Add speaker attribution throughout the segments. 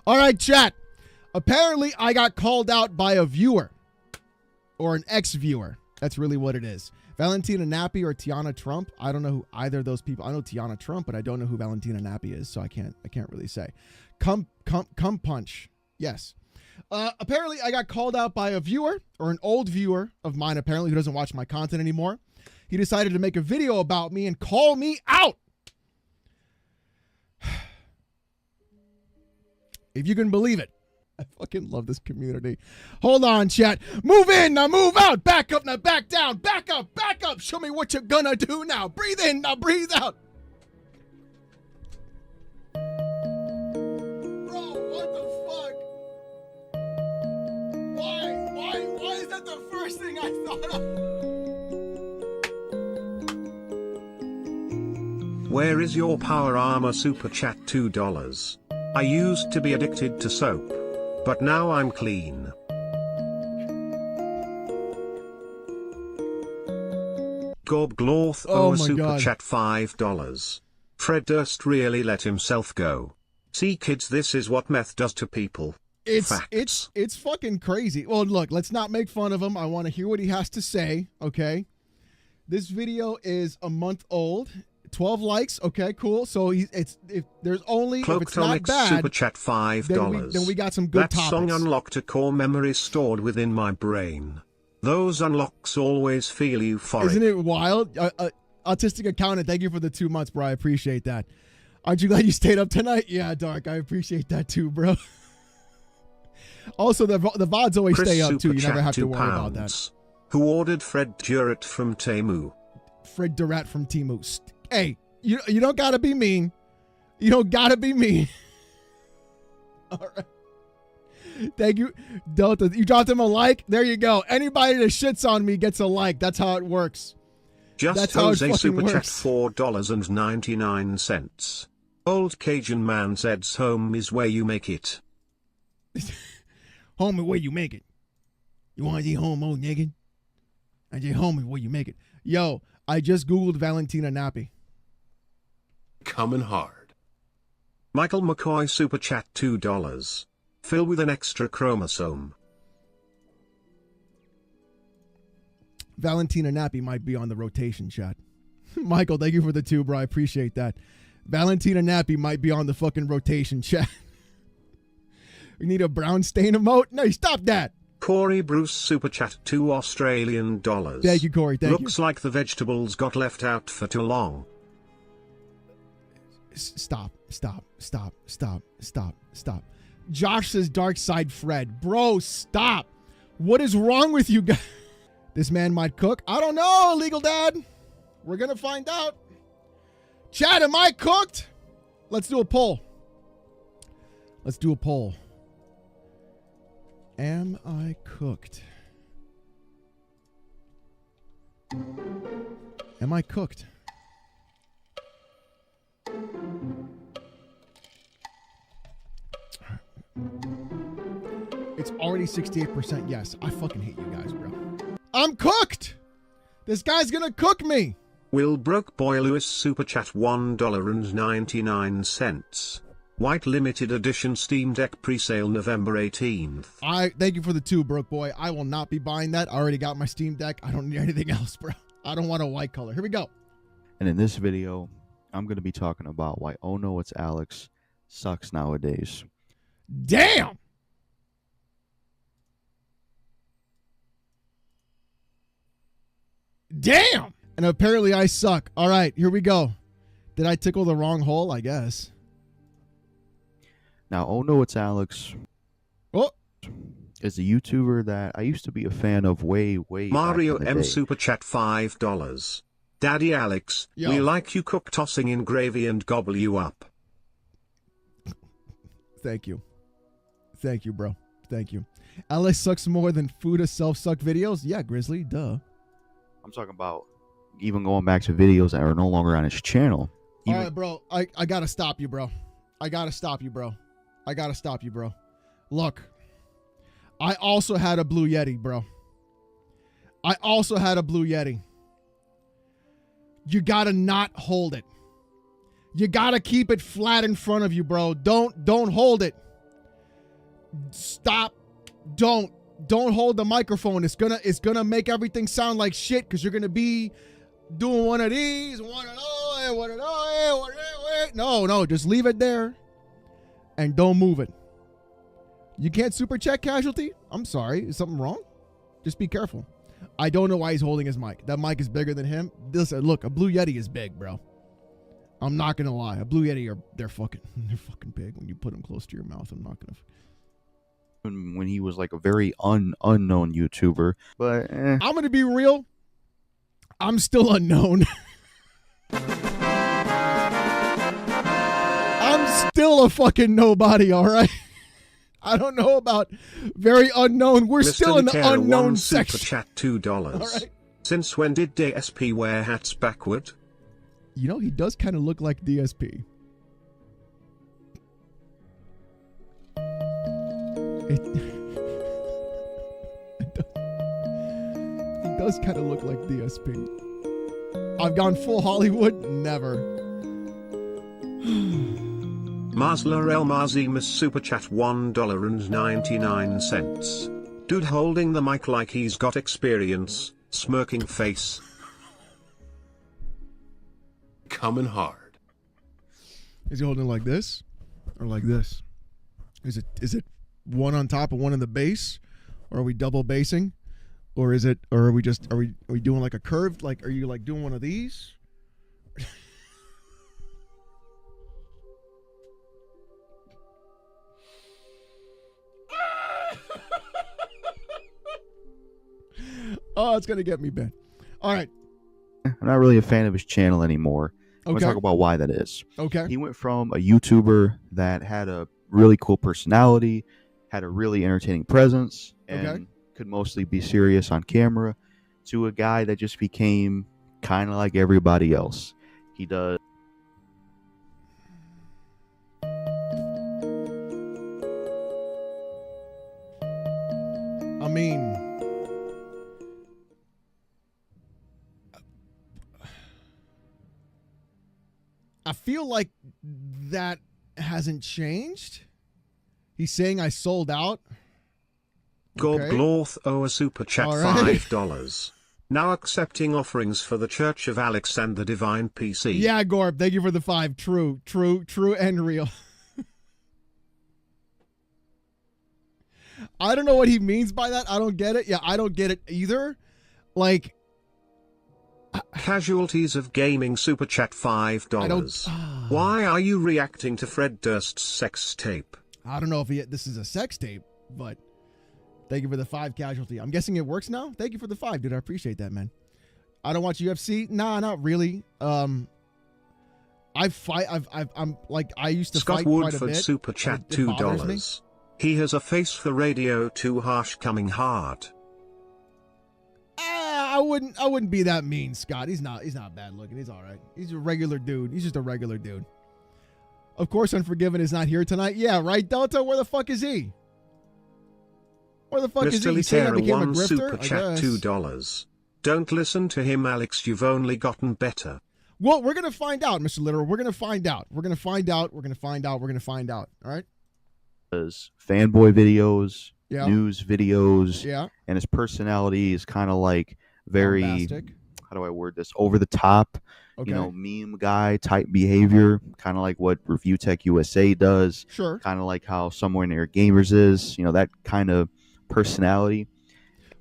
Speaker 1: All right, chat. Apparently, I got called out by a viewer or an ex-viewer. That's really what it is. Valentina Nappy or Tiana Trump. I don't know who either of those people. I know Tiana Trump, but I don't know who Valentina Nappy is, so I can't really say. Come punch. Yes. Apparently, I got called out by a viewer or an old viewer of mine, apparently, who doesn't watch my content anymore. He decided to make a video about me and call me out. If you can believe it. I fucking love this community. Hold on, chat. Move in, now move out. Back up, now back down. Back up, back up. Show me what you're gonna do now. Breathe in, now breathe out. Bro, what the fuck? Why is that the first thing I thought of?
Speaker 2: Where is your power armor super chat $2? I used to be addicted to soap, but now I'm clean. Gorbglorth
Speaker 1: Oh my
Speaker 2: super
Speaker 1: God.
Speaker 2: chat $5. Fred Durst really let himself go. See kids, this is what meth does to people. Facts.
Speaker 1: It's fucking crazy. Well, look, let's not make fun of him. I want to hear what he has to say, okay? This video is a month old. 12 likes. Okay, cool. So if there's only if it's not bad,
Speaker 2: super chat $5.
Speaker 1: then we got some good
Speaker 2: that
Speaker 1: topics.
Speaker 2: Song unlocked a core memory stored within my brain. Those unlocks always feel euphoric.
Speaker 1: Isn't it wild? Autistic accountant, thank you for the 2 months, bro. I appreciate that. Aren't you glad you stayed up tonight? Yeah, Dark. I appreciate that too, bro. Also, the VODs always
Speaker 2: Chris
Speaker 1: stay up too. You
Speaker 2: super
Speaker 1: never
Speaker 2: chat
Speaker 1: have to worry
Speaker 2: £2.
Speaker 1: about that.
Speaker 2: Who ordered Fred Durst from Temu?
Speaker 1: Fred Durst from Temu. Hey, you don't gotta be mean. You don't gotta be mean. All right. Thank you, Delta. You dropped him a like. There you go. Anybody that shits on me gets a like. That's how it works.
Speaker 2: Just Jose super chat $4.99. Old Cajun man says home is where you make it.
Speaker 1: Home is where you make it. You want to see home, old nigga? I say home is where you make it. Yo, I just Googled Valentina Nappy.
Speaker 3: Coming hard.
Speaker 2: Michael McCoy super chat $2. Fill with an extra chromosome.
Speaker 1: Valentina Nappy might be on the rotation, chat. Michael, thank you for the 2, bro. I appreciate that. Valentina Nappy might be on the fucking rotation, chat. We need a brown stain emote? No, stop that.
Speaker 2: Corey Bruce super chat $2 Australian.
Speaker 1: Thank you, Corey. Thank you.
Speaker 2: Looks like the vegetables got left out for too long.
Speaker 1: Stop. Josh says Dark Side Fred. Bro, stop. What is wrong with you guys? This man might cook. I don't know, Legal Dad. We're going to find out. Chat, am I cooked? Let's do a poll. Am I cooked? Am I cooked? It's already 68% yes. I fucking hate you guys, bro. I'm cooked! This guy's gonna cook me!
Speaker 2: Will Broke Boy Lewis super chat $1.99. White limited edition Steam Deck pre-sale November 18th.
Speaker 1: Thank you for the 2, Broke Boy. I will not be buying that. I already got my Steam Deck. I don't need anything else, bro. I don't want a white color. Here we go.
Speaker 4: And in this video, I'm going to be talking about why OhNoItsAlexx sucks nowadays.
Speaker 1: Damn! Damn! And apparently I suck. All right, here we go. Did I tickle the wrong hole? I guess.
Speaker 4: Now, OhNoItsAlexx is a YouTuber that I used to be a fan of way
Speaker 2: Mario
Speaker 4: back in the
Speaker 2: M
Speaker 4: day.
Speaker 2: super chat $5. Daddy Alex,
Speaker 1: Yo.
Speaker 2: we like you cook tossing in gravy and gobble you up.
Speaker 1: Thank you. Thank you, bro. Thank you. Alex sucks more than Fuda self-suck videos? Yeah, Grizzly, duh.
Speaker 4: I'm talking about even going back to videos that are no longer on his channel.
Speaker 1: All right, bro. I gotta stop you, bro. I gotta stop you, bro. Look. I also had a Blue Yeti, bro. You gotta not hold it. You gotta keep it flat in front of you, bro. Don't hold it. Stop. Don't hold the microphone. It's gonna make everything sound like shit because you're gonna be doing one of these, one of those, one of those. No, just leave it there and don't move it. You can't super check Casualty? I'm sorry. Is something wrong? Just be careful. I don't know why he's holding his mic. That mic is bigger than him. Look, a Blue Yeti is big, bro. I'm not gonna lie. A Blue Yeti they're fucking big when you put them close to your mouth. I'm not gonna.
Speaker 4: When he was like a very unknown YouTuber, but
Speaker 1: I'm gonna be real. I'm still unknown. I'm still a fucking nobody. All right. I don't know about very unknown. We're
Speaker 2: Mr.
Speaker 1: still in the
Speaker 2: Litera
Speaker 1: unknown
Speaker 2: won
Speaker 1: section.
Speaker 2: Super chat $2.
Speaker 1: All right.
Speaker 2: Since when did DSP wear hats backward?
Speaker 1: You know, he does kind of look like DSP. He does kind of look like DSP. I've gone full Hollywood? Never.
Speaker 2: Masler El Mazimus Super Chat $1.99. Dude holding the mic like he's got experience, smirking face.
Speaker 3: Coming hard.
Speaker 1: Is he holding it like this? Or like this? Is it one on top and one in the base? Or are we double basing? Or are we doing like a curved, like, are you like doing one of these? Oh, it's gonna get me bad. All right.
Speaker 4: I'm not really a fan of his channel anymore. I'm
Speaker 1: Okay.
Speaker 4: gonna talk about why that is.
Speaker 1: Okay.
Speaker 4: He went from a YouTuber that had a really cool personality, had a really entertaining presence, and
Speaker 1: Okay.
Speaker 4: could mostly be serious on camera, to a guy that just became kind of like everybody else. He does.
Speaker 1: I mean, I feel like that hasn't changed. He's saying I sold out.
Speaker 2: Gorb
Speaker 1: Okay.
Speaker 2: Glorth owe a super chat
Speaker 1: All right.
Speaker 2: $5. Now accepting offerings for the Church of Alex and the Divine PC.
Speaker 1: Yeah, Gorb, thank you for the 5. True, and real. I don't know what he means by that. I don't get it. Yeah, I don't get it either. Like,
Speaker 2: Casualties of Gaming super chat $5. Why are you reacting to Fred Durst's sex tape?
Speaker 1: I don't know if this is a sex tape, but thank you for the 5 Casualty. I'm guessing it works now. Thank you for the 5, dude. I appreciate that, man. I don't watch UFC. Nah, not really. I'm like, I used to
Speaker 2: Scott
Speaker 1: fight quite a
Speaker 2: Woodford
Speaker 1: bit.
Speaker 2: super chat
Speaker 1: It bothers me.
Speaker 2: $2. He has a face for radio too harsh coming hard.
Speaker 1: I wouldn't be that mean, Scott. He's not bad looking. He's all right. He's a regular dude. He's just a regular dude. Of course, Unforgiven is not here tonight. Yeah, right, Delta? Where the fuck is he? Where the fuck is he?
Speaker 2: Mr.
Speaker 1: He's saying I
Speaker 2: Litera
Speaker 1: became a
Speaker 2: won
Speaker 1: grifter?
Speaker 2: super
Speaker 1: I
Speaker 2: chat
Speaker 1: guess.
Speaker 2: $2. Don't listen to him, Alex. You've only gotten better.
Speaker 1: Well, we're going to find out, Mr. Literal. We're going to find out. We're going to find out. We're going to find out. We're going to find out. All right?
Speaker 4: Does fanboy videos,
Speaker 1: Yeah.
Speaker 4: news videos,
Speaker 1: Yeah.
Speaker 4: and his personality is kind of like very,
Speaker 1: Bombastic.
Speaker 4: how do I word this, over the top,
Speaker 1: Okay.
Speaker 4: you know, meme guy type behavior, kind of like what Review Tech USA does,
Speaker 1: Sure.
Speaker 4: kind of like how Somewhere Near Gamers is, you know, that kind of personality.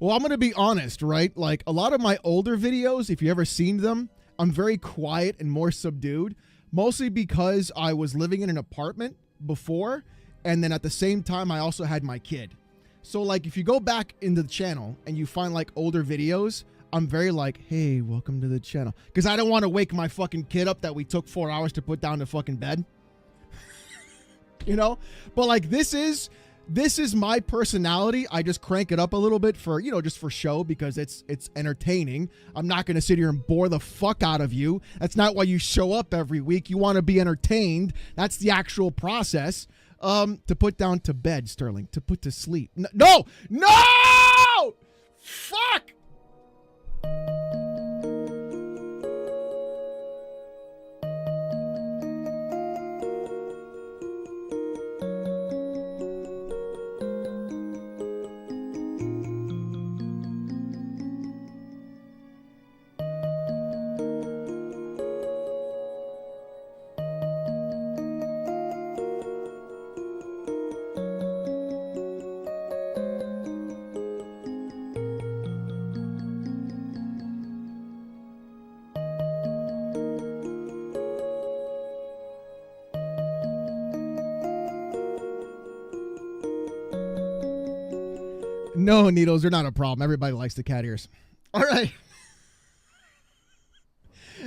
Speaker 1: Well, I'm going to be honest, right? Like, a lot of my older videos, if you ever seen them, I'm very quiet and more subdued, mostly because I was living in an apartment before, and then at the same time, I also had my kid. So, like, if you go back into the channel and you find, like, older videos, I'm very like, hey, welcome to the channel. Because I don't want to wake my fucking kid up that we took 4 hours to put down to fucking bed. You know? But, like, this is my personality. I just crank it up a little bit for, you know, just for show because it's entertaining. I'm not going to sit here and bore the fuck out of you. That's not why you show up every week. You want to be entertained. That's the actual process. To put down to bed, Sterling. To put to sleep. No! Fuck! No, Needles, they're not a problem. Everybody likes the cat ears. All right.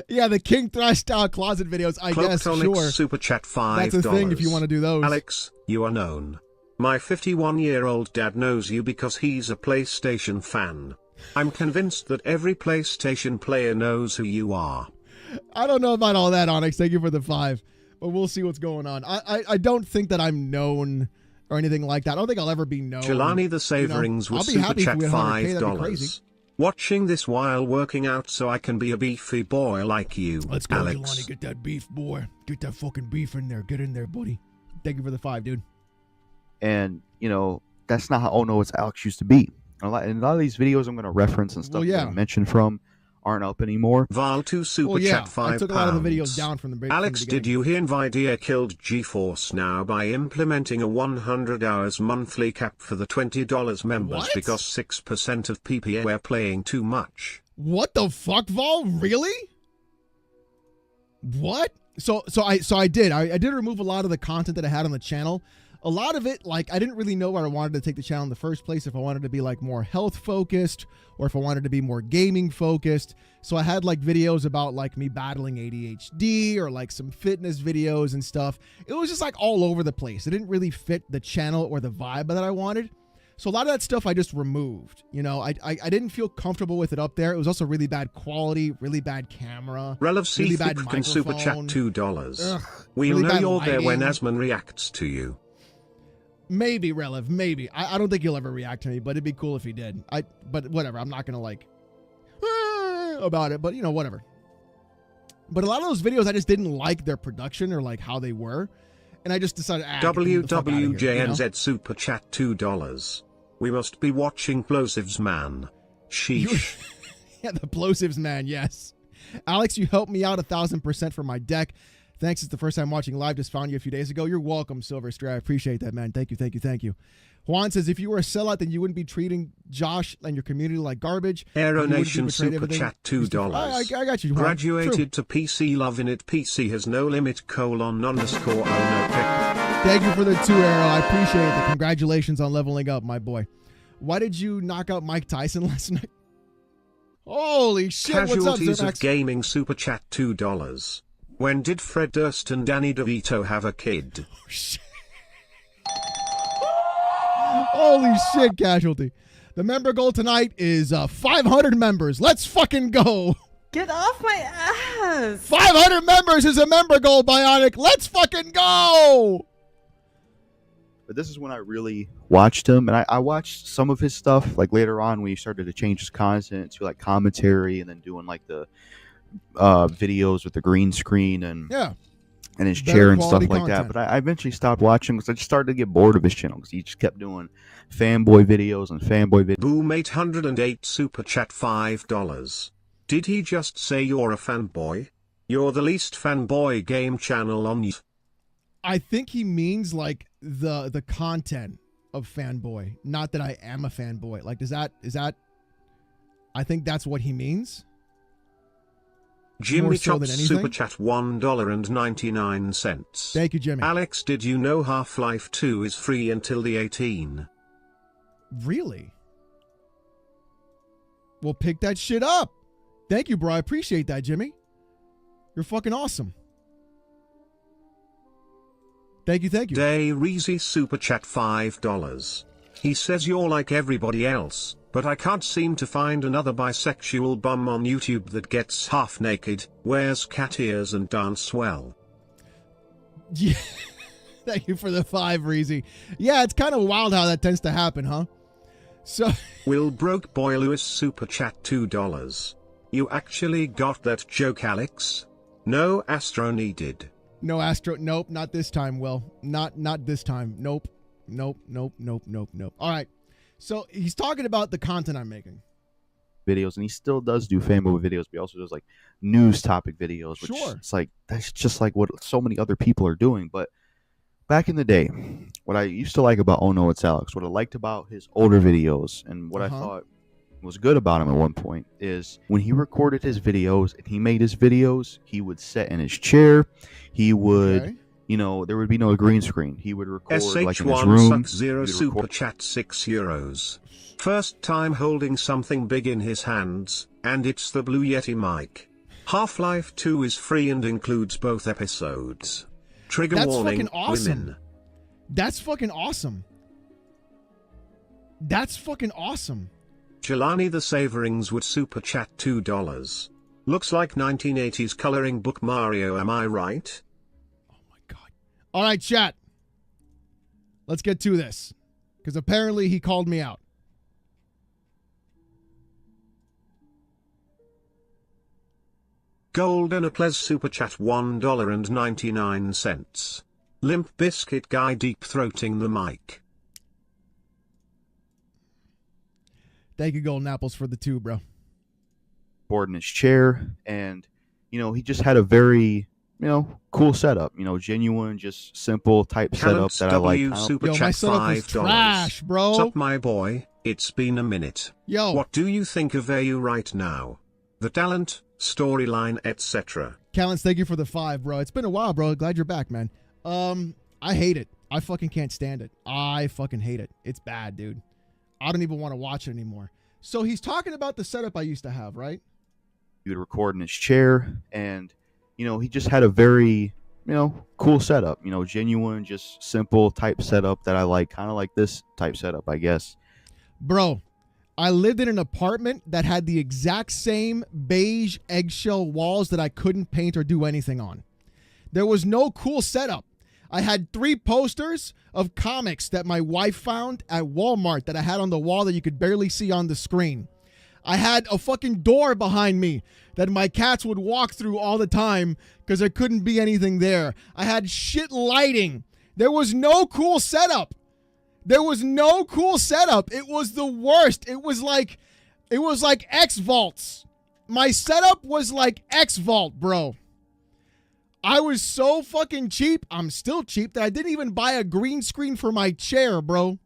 Speaker 1: Yeah, the King Thrash style closet videos, I guess, sure.
Speaker 2: Super chat $5.
Speaker 1: That's a thing if you want to do those.
Speaker 2: Alex, you are known. My 51-year-old dad knows you because he's a PlayStation fan. I'm convinced that every PlayStation player knows who you are.
Speaker 1: I don't know about all that, Onyx. Thank you for the 5. But we'll see what's going on. I don't think that I'm known or anything like that. I don't think I'll ever be known.
Speaker 2: Jelani the Saverings with Super Chat $5. Watching this while working out so I can be a beefy boy like you,
Speaker 1: Let's go,
Speaker 2: Alex.
Speaker 1: Jelani. Get that beef, boy. Get that fucking beef in there. Get in there, buddy. Thank you for the 5, dude.
Speaker 4: And, you know, that's not how OhNoItsAlexx used to be. A lot of these videos I'm going to reference and stuff that I mentioned from aren't up anymore.
Speaker 2: Val2 Super Chat £5.
Speaker 1: I took a lot of the videos down from the
Speaker 2: Alex, did you hear Nvidia killed GeForce Now by implementing a 100 hours monthly cap for the $20 members because 6% of PPA were playing too much?
Speaker 1: What the fuck, Vol? Really? What? So I did remove a lot of the content that I had on the channel. A lot of it, like, I didn't really know where I wanted to take the channel in the first place, if I wanted to be like more health focused or if I wanted to be more gaming focused. So I had like videos about like me battling ADHD or like some fitness videos and stuff. It was just like all over the place. It didn't really fit the channel or the vibe that I wanted. So a lot of that stuff I just removed. You know, I didn't feel comfortable with it up there. It was also really bad quality, really bad camera.
Speaker 2: Relev
Speaker 1: really bad
Speaker 2: can Super Chat $2.
Speaker 1: Ugh,
Speaker 2: We'll
Speaker 1: really
Speaker 2: know
Speaker 1: bad
Speaker 2: you're there when
Speaker 1: lighting.
Speaker 2: Asman reacts to you.
Speaker 1: Maybe, Relev, maybe. I don't think he'll ever react to me, but it'd be cool if he did. But whatever, I'm not going to like about it, but you know, whatever. But a lot of those videos, I just didn't like their production or like how they were. And I just decided,
Speaker 2: WWJNZ Super Chat $2. We must be watching Plosives, man. Sheesh.
Speaker 1: Yeah, the Plosives, man, yes. Alex, you helped me out 1,000% for my deck. Thanks. It's the first time watching live. Just found you a few days ago. You're welcome, Silver Stray. I appreciate that, man. Thank you, thank you, thank you. Juan says, if you were a sellout, then you wouldn't be treating Josh and your community like garbage.
Speaker 2: Aero Nation Super Chat $2.
Speaker 1: I got you, Juan.
Speaker 2: Graduated to PC loving it. PC has no limit, __OhNo pick.
Speaker 1: Thank you for the 2 Arrow. I appreciate it. Congratulations on leveling up, my boy. Why did you knock out Mike Tyson last night? Holy shit,
Speaker 2: Casualties
Speaker 1: what's up, Zermax?
Speaker 2: of Gaming Super Chat $2. When did Fred Durst and Danny DeVito have a kid?
Speaker 1: Oh, shit. Holy shit, Casualty. The member goal tonight is 500 members. Let's fucking go.
Speaker 5: Get off my ass.
Speaker 1: 500 members is a member goal, Bionic. Let's fucking go.
Speaker 4: But this is when I really watched him, and I watched some of his stuff like later on when he started to change his content to like commentary and then doing like the videos with the green screen and his chair and stuff like that. But I eventually stopped watching because I just started to get bored of his channel because he just kept doing fanboy videos and fanboy videos.
Speaker 2: Boom 808 Super Chat $5. Did he just say you're a fanboy? You're the least fanboy game channel on YouTube.
Speaker 1: I think he means like the content of fanboy, not that I am a fanboy. Like, is that I think that's what he means.
Speaker 2: Jimmy Chops Super Chat $1.99.
Speaker 1: Thank you, Jimmy.
Speaker 2: Alex, did you know Half-Life 2 is free until the 18?
Speaker 1: Really? Well, pick that shit up. Thank you, bro. I appreciate that, Jimmy. You're fucking awesome. Thank you, thank you.
Speaker 2: Day Reezy Super Chat $5. He says you're like everybody else, but I can't seem to find another bisexual bum on YouTube that gets half naked, wears cat ears and dance well.
Speaker 1: Yeah. Thank you for the 5, Reezy. Yeah, it's kind of wild how that tends to happen, huh? So
Speaker 2: Will Broke Boy Lewis Super Chat $2. You actually got that joke, Alex? No Astro needed.
Speaker 1: No Astro. Nope, not this time, Will. Not this time. Nope. Nope. All right. So he's talking about the content I'm making.
Speaker 4: Videos, and he still does do fanboy videos, but he also does like news topic videos, which it's like that's just like what so many other people are doing. But back in the day, what I used to like about OhNoItsAlexx, what I liked about his older videos, and what I thought was good about him at one point is when he recorded his videos and he made his videos, he would sit in his chair, he would there would be no green screen. He would record like in his
Speaker 2: SH1
Speaker 4: room.
Speaker 2: sucks 0 super chat €6. First time holding something big in his hands, and it's the Blue Yeti mic. Half-Life 2 is free and includes both episodes. Trigger
Speaker 1: That's
Speaker 2: warning,
Speaker 1: fucking awesome.
Speaker 2: women.
Speaker 1: That's fucking awesome. That's fucking awesome.
Speaker 2: Jelani the Saverings would super chat $2. Looks like 1980s coloring book Mario, am I right?
Speaker 1: Oh my God. All right, chat. Let's get to this. Because apparently he called me out.
Speaker 2: Golden Applause super chat $1.99. Limp Biscuit guy deep throating the mic.
Speaker 1: Thank you, Golden Apples, for the 2, bro.
Speaker 4: Board in his chair, and he just had a very cool setup. Genuine, just simple type setup that I like.
Speaker 2: Super
Speaker 1: Yo,
Speaker 2: chat
Speaker 1: my setup was
Speaker 2: $5.
Speaker 1: trash, bro.
Speaker 2: What's up, my boy? It's been a minute.
Speaker 1: Yo.
Speaker 2: What do you think of AU right now? The talent, storyline, etc.
Speaker 1: Callens, thank you for the 5, bro. It's been a while, bro. Glad you're back, man. I hate it. I fucking can't stand it. I fucking hate it. It's bad, dude. I don't even want to watch it anymore. So he's talking about the setup I used to have, right?
Speaker 4: He would record in his chair, and he just had a very cool setup. Genuine, just simple type setup that I like. Kind of like this type setup, I guess.
Speaker 1: Bro, I lived in an apartment that had the exact same beige eggshell walls that I couldn't paint or do anything on. There was no cool setup. I had 3 posters of comics that my wife found at Walmart that I had on the wall that you could barely see on the screen. I had a fucking door behind me that my cats would walk through all the time because there couldn't be anything there. I had shit lighting. There was no cool setup. There was no cool setup. It was the worst. It was like X Vaults. My setup was like X Vault, bro. I was so fucking cheap. I'm still cheap that I didn't even buy a green screen for my chair, bro.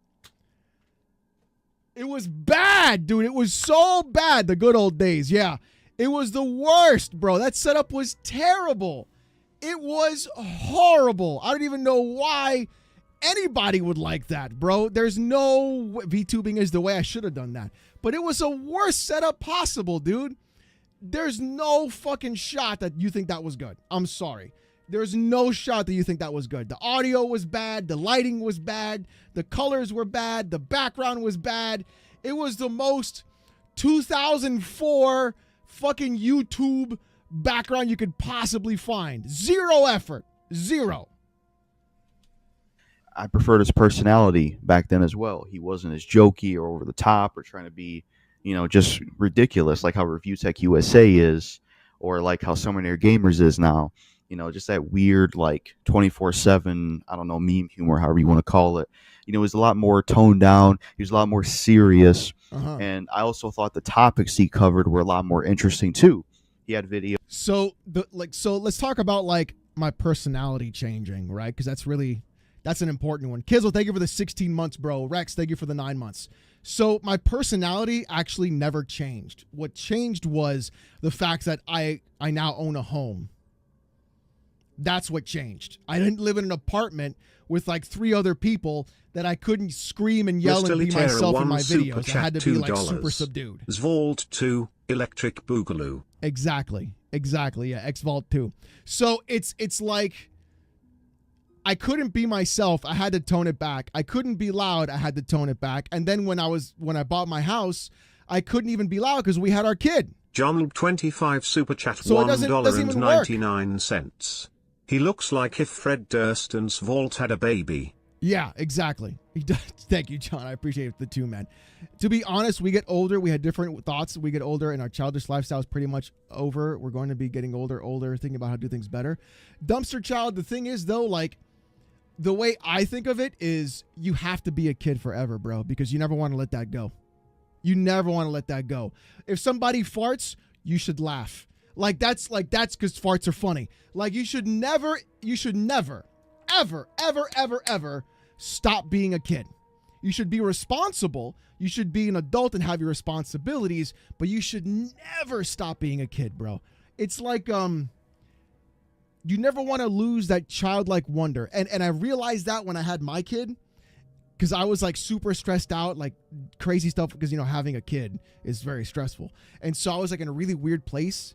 Speaker 1: It was bad, dude. It was so bad. The good old days. Yeah. It was the worst, bro. That setup was terrible. It was horrible. I don't even know why anybody would like that, bro. There's no VTubing is the way I should have done that. But it was the worst setup possible, dude. There's no fucking shot that you think that was good. I'm sorry. There's no shot that you think that was good. The audio was bad. The lighting was bad. The colors were bad. The background was bad. It was the most 2004 fucking YouTube background you could possibly find. Zero effort. Zero.
Speaker 4: I preferred his personality back then as well. He wasn't as jokey or over the top or trying to be just ridiculous like how Review Tech USA is, or like how Summer Near Gamers is now. Just that weird, like 24/7, I don't know, meme humor, however you want to call it. It was a lot more toned down. He was a lot more serious. And I also thought the topics he covered were a lot more interesting too. He had video.
Speaker 1: So let's talk about like my personality changing, right? Because that's an important one. Kizzle, thank you for the 16 months, bro. Rex, thank you for the 9 months. So my personality actually never changed. What changed was the fact that I now own a home. That's what changed. I didn't live in an apartment with like 3 other people that I couldn't scream and yell and be myself in my videos. I had to be like super subdued.
Speaker 2: Vault 2, Electric Boogaloo.
Speaker 1: Exactly. Yeah, X Vault 2. So it's like I couldn't be myself. I had to tone it back. I couldn't be loud. I had to tone it back. And then when I bought my house, I couldn't even be loud because we had our kid.
Speaker 2: John 25 super chat
Speaker 1: so
Speaker 2: $1.99. He looks like if Fred Durstan's vault had a baby.
Speaker 1: Yeah, exactly. He does. Thank you, John. I appreciate the 2, man. To be honest, we get older. We had different thoughts. We get older, and our childish lifestyle is pretty much over. We're going to be getting older, thinking about how to do things better. Dumpster child, the thing is, though, like, the way I think of it is you have to be a kid forever, bro, because you never want to let that go. You never want to let that go. If somebody farts, you should laugh. That's because farts are funny. Like, you should never, ever, ever, ever, ever stop being a kid. You should be responsible. You should be an adult and have your responsibilities, but you should never stop being a kid, bro. It's like, you never want to lose that childlike wonder. And I realized that when I had my kid, because I was like super stressed out, like crazy stuff, because, you know, having a kid is very stressful. And so I was like in a really weird place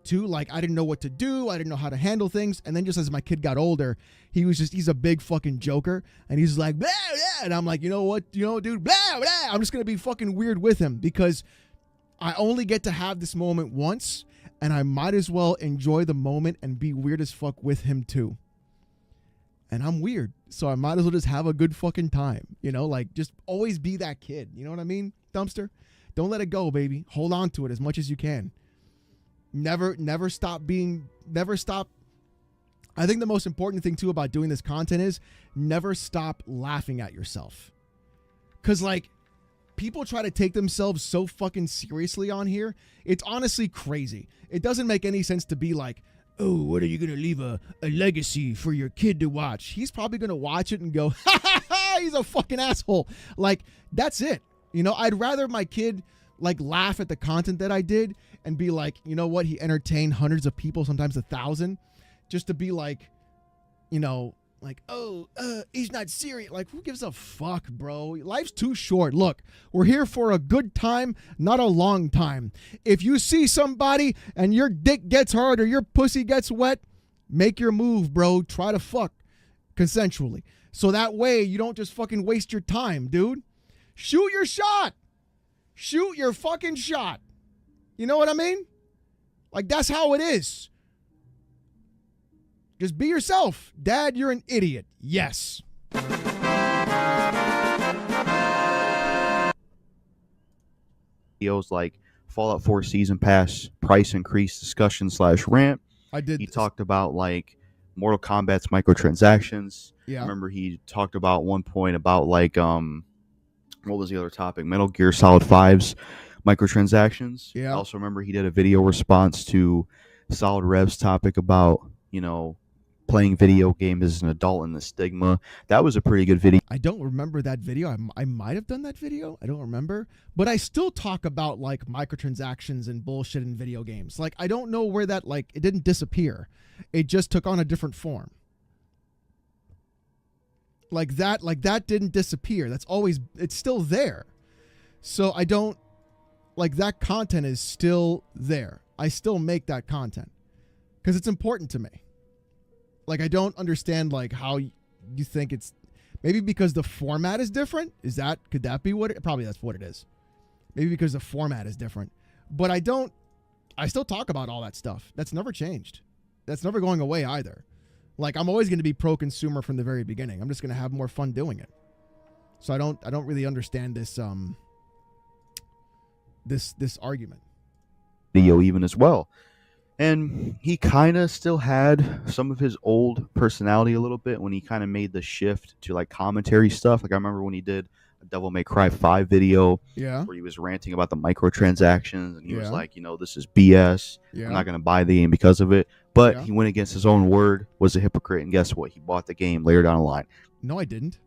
Speaker 1: too. Like I didn't know what to do. I didn't know how to handle things. And then just as my kid got older, he's a big fucking joker. And he's like, blah, blah. And I'm like, you know what, dude, blah, blah. I'm just going to be fucking weird with him because I only get to have this moment once, and I might as well enjoy the moment and be weird as fuck with him too. And I'm weird, so I might as well just have a good fucking time. You know, like just always be that kid. You know what I mean, Dumpster? Don't let it go, baby. Hold on to it as much as you can. Never stop. I think the most important thing too about doing this content is never stop laughing at yourself. Cause like, people try to take themselves so fucking seriously on here. It's honestly crazy. It doesn't make any sense to be like, oh, what are you going to leave a legacy for your kid to watch? He's probably going to watch it and go, ha ha ha, he's a fucking asshole. Like, that's it. You know, I'd rather my kid like laugh at the content that I did and be like, you know what? He entertained hundreds of people, sometimes 1,000, just to be like, you know, like, oh, he's not serious. Like, who gives a fuck, bro? Life's too short. Look, we're here for a good time, not a long time. If you see somebody and your dick gets hard or your pussy gets wet, make your move, bro. Try to fuck consensually. So that way you don't just fucking waste your time, dude. Shoot your shot. Shoot your fucking shot. You know what I mean? Like, that's how it is. Just be yourself. Dad, you're an idiot. Yes.
Speaker 4: Videos like Fallout 4 Season Pass, price increase discussion / rant. He talked about like Mortal Kombat's microtransactions.
Speaker 1: Yeah.
Speaker 4: I remember he talked about one point about like what was the other topic? Metal Gear Solid 5's microtransactions.
Speaker 1: Yeah.
Speaker 4: I also remember he did a video response to Solid Rev's topic about, you know, playing video games as an adult and the stigma. That was a pretty good video.
Speaker 1: I don't remember that video. I might have done that video. I don't remember. But I still talk about like microtransactions and bullshit in video games. Like, I don't know where that, like, it didn't disappear. It just took on a different form. Like that didn't disappear. It's still there. So I don't, like, that content is still there. I still make that content because it's important to me. Like, I don't understand, like, how you think it's... Maybe because the format is different? Could that be what it... Probably that's what it is. Maybe because the format is different. But I still talk about all that stuff. That's never changed. That's never going away either. Like, I'm always going to be pro-consumer from the very beginning. I'm just going to have more fun doing it. So I don't really understand this, this argument.
Speaker 4: Video even as well. And he kind of still had some of his old personality a little bit when he kind of made the shift to like commentary stuff. Like I remember when he did a Devil May Cry 5 video where he was ranting about the microtransactions and he was like, you know, this is BS. I'm not going to buy the game because of it. But he went against his own word, was a hypocrite. And guess what? He bought the game later down the line.
Speaker 1: No, I didn't.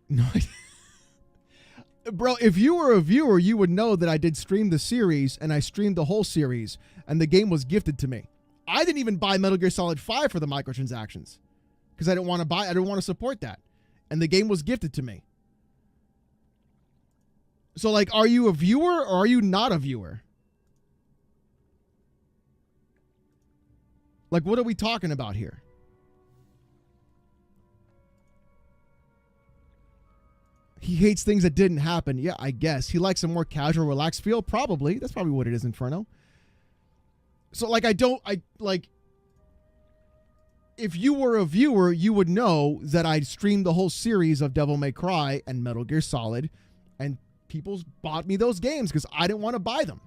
Speaker 1: No, I didn't. Bro, if you were a viewer, you would know that I did stream the series, and I streamed the whole series, and the game was gifted to me. I didn't even buy Metal Gear Solid 5 for the microtransactions because I didn't want to support that, and the game was gifted to me. So, like, are you a viewer or are you not a viewer? Like, what are we talking about here? He hates things that didn't happen. Yeah, I guess. He likes a more casual, relaxed feel. Probably. That's probably what it is, Inferno. So, like, if you were a viewer, you would know that I streamed the whole series of Devil May Cry and Metal Gear Solid, and people bought me those games because I didn't want to buy them.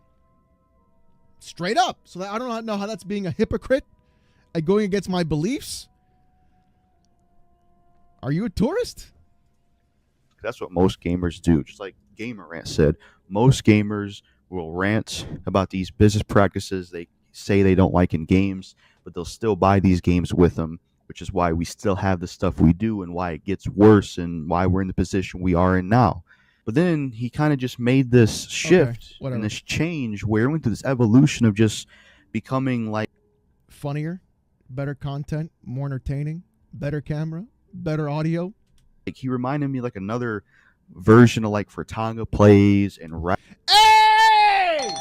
Speaker 1: Straight up. So I don't know how that's being a hypocrite and going against my beliefs. Are you a tourist?
Speaker 4: That's what most gamers do. Just like Gamer Rant said, most gamers will rant about these business practices they say they don't like in games, but they'll still buy these games with them, which is why we still have the stuff we do and why it gets worse and why we're in the position we are in now. But then he kind of just made this shift and this change where it went through this evolution of just becoming like
Speaker 1: funnier, better content, more entertaining, better camera, better audio.
Speaker 4: Like, he reminded me like another version of like Furtanga Plays and
Speaker 1: Hey!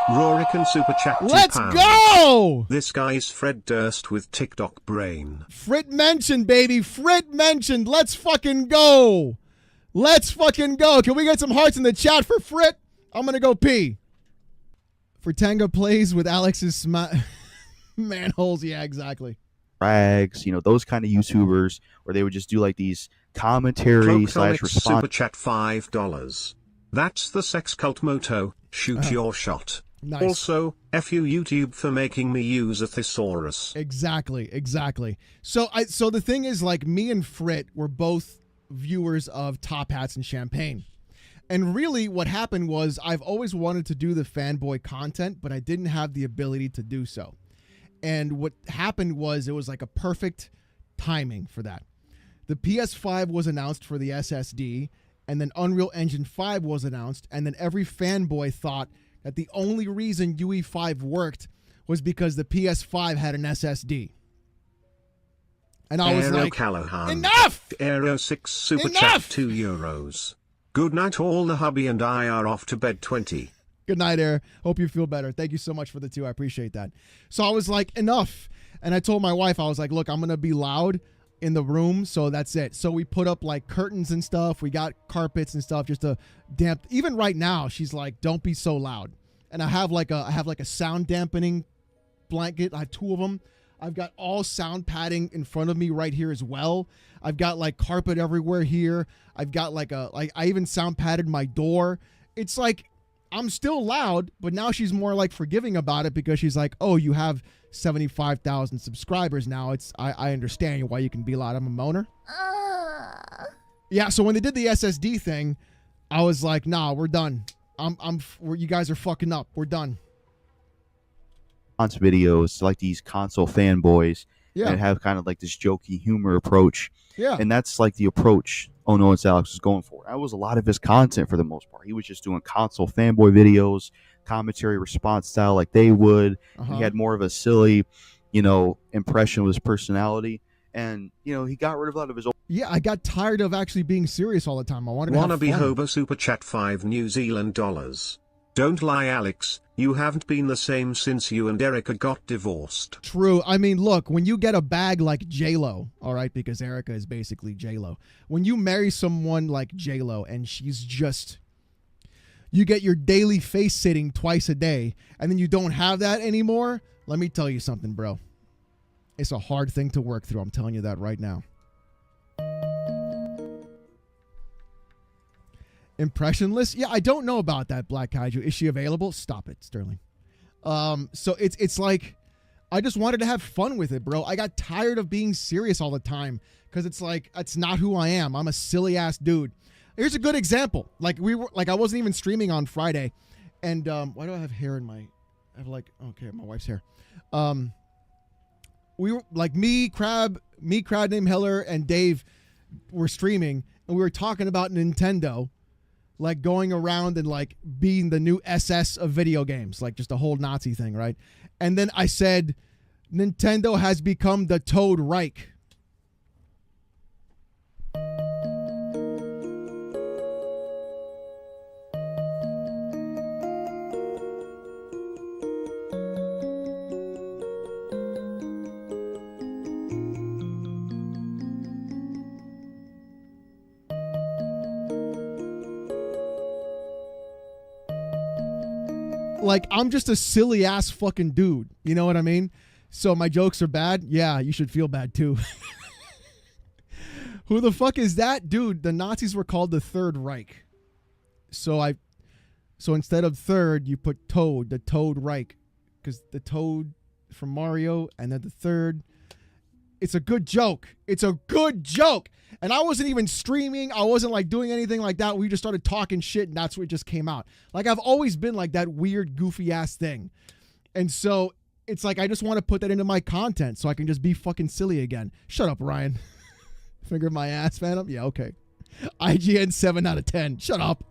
Speaker 2: Rorican Super Chat £2.
Speaker 1: Let's go!
Speaker 2: This guy's Fred Durst with TikTok brain.
Speaker 1: Frit mentioned, baby. Frit mentioned. Let's fucking go. Let's fucking go. Can we get some hearts in the chat for Frit? I'm going to go pee. Furtanga Plays with Alex's manholes. Yeah, exactly.
Speaker 4: Rags, you know, those kind of YouTubers where they would just do like these commentary / response.
Speaker 2: Super Chat $5. That's the sex cult motto. Shoot your shot.
Speaker 1: Nice.
Speaker 2: Also, F you YouTube for making me use a thesaurus.
Speaker 1: Exactly. So the thing is, like, me and Frit were both viewers of Top Hats and Champagne. And really what happened was I've always wanted to do the fanboy content, but I didn't have the ability to do so. And what happened was it was like a perfect timing for that. The PS5 was announced for the SSD, and then Unreal Engine 5 was announced, and then every fanboy thought that the only reason UE5 worked was because the PS5 had an SSD. And I was like,
Speaker 2: Callahan.
Speaker 1: Enough!
Speaker 2: Aero 6 Super
Speaker 1: Enough!
Speaker 2: Chat €2. Good night, all. The hubby and I are off to bed 20.
Speaker 1: Good night, Air. Hope you feel better. Thank you so much for the 2. I appreciate that. So I was like, enough. And I told my wife, I was like, look, I'm going to be loud in the room, so that's it. So we put up like curtains and stuff. We got carpets and stuff just to damp. Even right now, she's like, don't be so loud. And I have like a sound dampening blanket. I have 2 of them. I've got all sound padding in front of me right here as well. I've got like carpet everywhere here. I've got I even sound padded my door. It's like, I'm still loud, but now she's more like forgiving about it because she's like, oh, you have 75,000 subscribers now. I understand why you can be loud. I'm a moaner. Yeah, so when they did the SSD thing, I was like, nah, we're done. You guys are fucking up. We're done.
Speaker 4: Videos like these console fanboys
Speaker 1: Yeah.
Speaker 4: and have kind of like this jokey humor approach.
Speaker 1: Yeah.
Speaker 4: And that's like the approach OhNoItsAlexx was going for. That was a lot of his content for the most part. He was just doing console fanboy videos, commentary response style like they would. He had more of a silly, impression of his personality. And, he got rid of a lot of his old.
Speaker 1: Yeah, I got tired of actually being serious all the time. I wanted to have
Speaker 2: Wannabe
Speaker 1: fun.
Speaker 2: Hobo Super Chat $5 New Zealand dollars. Don't lie, Alex. You haven't been the same since you and Erica got divorced.
Speaker 1: True. I mean, look, when you get a bag like J-Lo, all right, because Erica is basically J-Lo. When you marry someone like J-Lo and she's just, you get your daily face sitting twice a day and then you don't have that anymore, let me tell you something, bro. It's a hard thing to work through. I'm telling you that right now. Impressionless? Yeah, I don't know about that, Black Kaiju. Is she available? Stop it, Sterling. So it's like, I just wanted to have fun with it, bro. I got tired of being serious all the time because it's like, it's not who I am. I'm a silly ass dude. Here's a good example. Like I wasn't even streaming on Friday, and why do I have hair in my? I have my wife's hair. We were like me, Crab named Heller, and Dave were streaming, and we were talking about Nintendo. Like going around and like being the new SS of video games, like just a whole Nazi thing, right? And then I said, Nintendo has become the Toad Reich. Like, I'm just a silly ass fucking dude. You know what I mean? So my jokes are bad. Yeah, you should feel bad too. Who the fuck is that? Dude, the Nazis were called the Third Reich. So instead of third, you put Toad, the Toad Reich. Because the Toad from Mario and then the third. It's a good joke. It's a good joke. And I wasn't even streaming. I wasn't like doing anything like that. We just started talking shit and that's what just came out. Like I've always been like that weird, goofy ass thing. And so it's like, I just want to put that into my content so I can just be fucking silly again. Shut up, Ryan. Finger my ass, Phantom. Yeah, okay. IGN 7 out of 10. Shut up.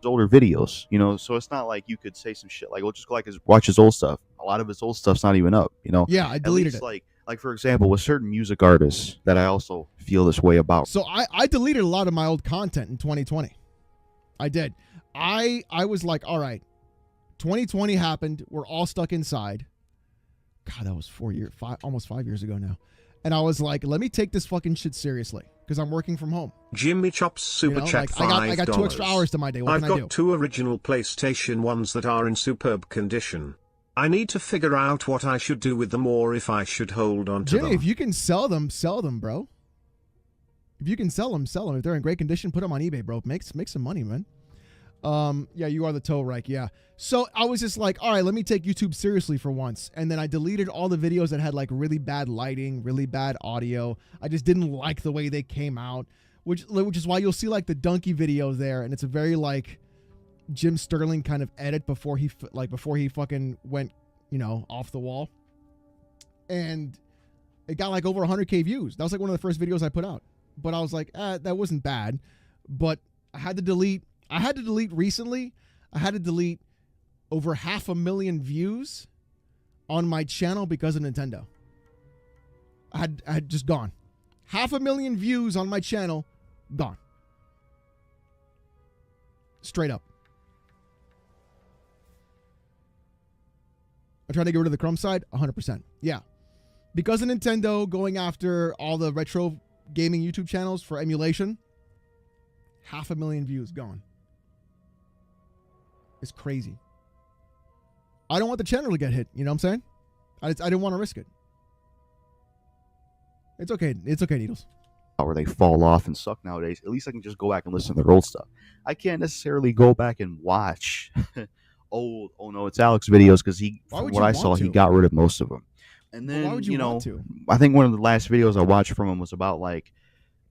Speaker 4: older videos, you know, so it's not like you could say some shit like, well, just go like watch his old stuff. A lot of his old stuff's not even up, you know.
Speaker 1: Yeah, I deleted it.
Speaker 4: Like for example, with certain music artists that I also feel this way about.
Speaker 1: So I deleted a lot of my old content in 2020. I did. I was like, all right, 2020 happened. We're all stuck inside. God, that was almost 5 years ago now. And I was like, let me take this fucking shit seriously because I'm working from home.
Speaker 2: Jimmy Chops super chat $5.
Speaker 1: I got 2 extra hours to my day. What can I do?
Speaker 2: I've got 2 original PlayStation 1s that are in superb condition. I need to figure out what I should do with them or if I should hold on to them.
Speaker 1: Jimmy, if you can sell them, bro. If you can sell them, sell them. If they're in great condition, put them on eBay, bro. Make some money, man. Yeah, you are the toe Reich, yeah. So I was just like, all right, let me take YouTube seriously for once. And then I deleted all the videos that had like really bad lighting, really bad audio. I just didn't like the way they came out, which is why you'll see like the donkey video there. And it's a very like Jim Sterling kind of edit before he fucking went, you know, off the wall. And it got like over 100K views. That was like one of the first videos I put out. But I was like, that wasn't bad. But I had to delete recently. I had to delete over 500,000 views on my channel because of Nintendo. I had just gone. 500,000 views on my channel, gone. Straight up. I tried to get rid of the crumb side, 100%. Yeah. Because of Nintendo going after all the retro gaming YouTube channels for emulation, 500,000 views gone. It's crazy. I don't want the channel to get hit. You know what I'm saying? I didn't want to risk it. It's okay. It's okay, Needles.
Speaker 4: Where they fall off and suck nowadays. At least I can just go back and listen to their old stuff. I can't necessarily go back and watch old OhNoItsAlexx videos because from what I saw, he got rid of most of them. And then,
Speaker 1: why would you want to?
Speaker 4: I think one of the last videos I watched from him was about like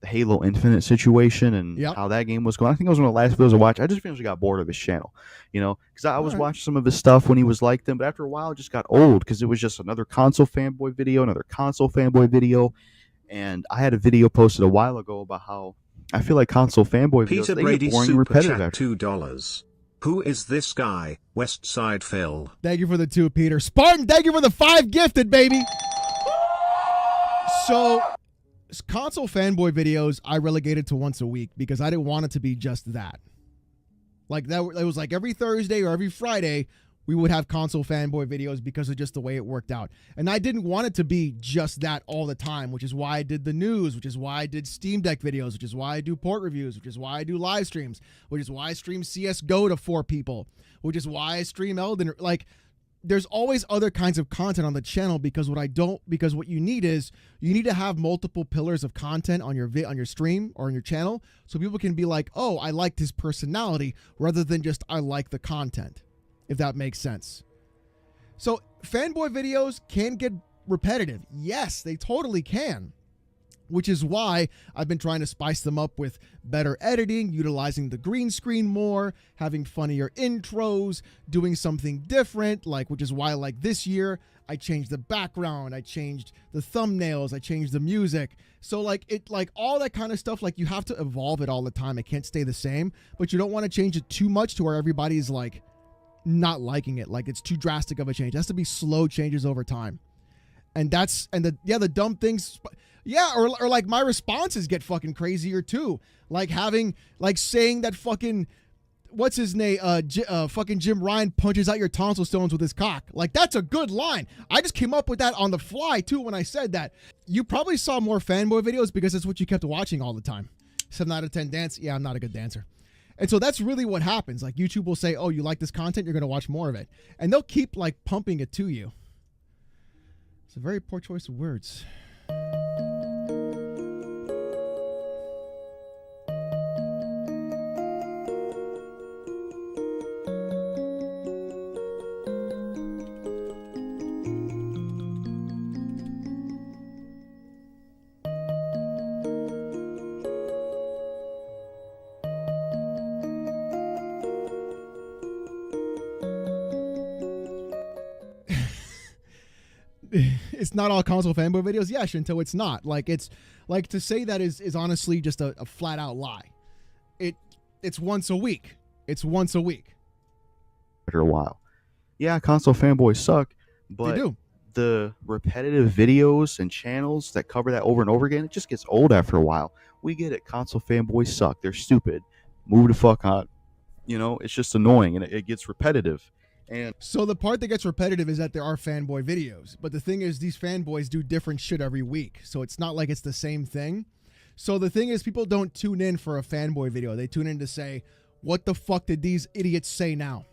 Speaker 4: the Halo Infinite situation and how that game was going. I think it was one of the last videos I watched. I just eventually got bored of his channel, you know, because I was watching some of his stuff when he was like them, but after a while it just got old because it was just another console fanboy video, and I had a video posted a while ago about how I feel like console fanboy videos,
Speaker 2: Peter
Speaker 4: they
Speaker 2: Brady
Speaker 4: get boring and
Speaker 2: super
Speaker 4: repetitive.
Speaker 2: chat $2. Who is this guy? Westside Phil.
Speaker 1: Thank you for the 2, Peter. Spartan, thank you for the 5 gifted, baby. So, console fanboy videos I relegated to once a week because I didn't want it to be just that. Like that, it was like every Thursday or every Friday we would have console fanboy videos because of just the way it worked out. And I didn't want it to be just that all the time, which is why I did the news, which is why I did Steam Deck videos, which is why I do port reviews, which is why I do live streams, which is why I stream CSGO to 4 people, which is why I stream Elden. Like, there's always other kinds of content on the channel because what you need to have multiple pillars of content on your stream or on your channel so people can be like, oh, I liked his personality rather than just I like the content, if that makes sense. So fanboy videos can get repetitive. Yes, they totally can. Which is why I've been trying to spice them up with better editing, utilizing the green screen more, having funnier intros, doing something different, which is why this year I changed the background, I changed the thumbnails, I changed the music. So all that kind of stuff, you have to evolve it all the time. It can't stay the same, but you don't want to change it too much to where everybody's not liking it. It's too drastic of a change. It has to be slow changes over time. And the dumb things. Yeah, or my responses get fucking crazier too. Saying that fucking, what's his name? Fucking Jim Ryan punches out your tonsil stones with his cock. That's a good line. I just came up with that on the fly too when I said that. You probably saw more fanboy videos because that's what you kept watching all the time. 7 out of 10 dance. Yeah, I'm not a good dancer. And so that's really what happens. YouTube will say, oh, you like this content? You're going to watch more of it. And they'll keep pumping it to you. It's a very poor choice of words. It's not all console fanboy videos. Yeah, Shinto, it's not. It's to say that is honestly just a flat out lie. It's once a week. It's once a week.
Speaker 4: After a while. Yeah, console fanboys suck,
Speaker 1: They
Speaker 4: but
Speaker 1: do.
Speaker 4: the repetitive videos and channels that cover that over and over again, it just gets old after a while. We get it. Console fanboys suck. They're stupid. Move the fuck on. You know, it's just annoying and it gets repetitive. And
Speaker 1: So the part that gets repetitive is that there are fanboy videos. But the thing is, these fanboys do different shit every week. So it's not like it's the same thing. So the thing is, people don't tune in for a fanboy video. They tune in to say, what the fuck did these idiots say now?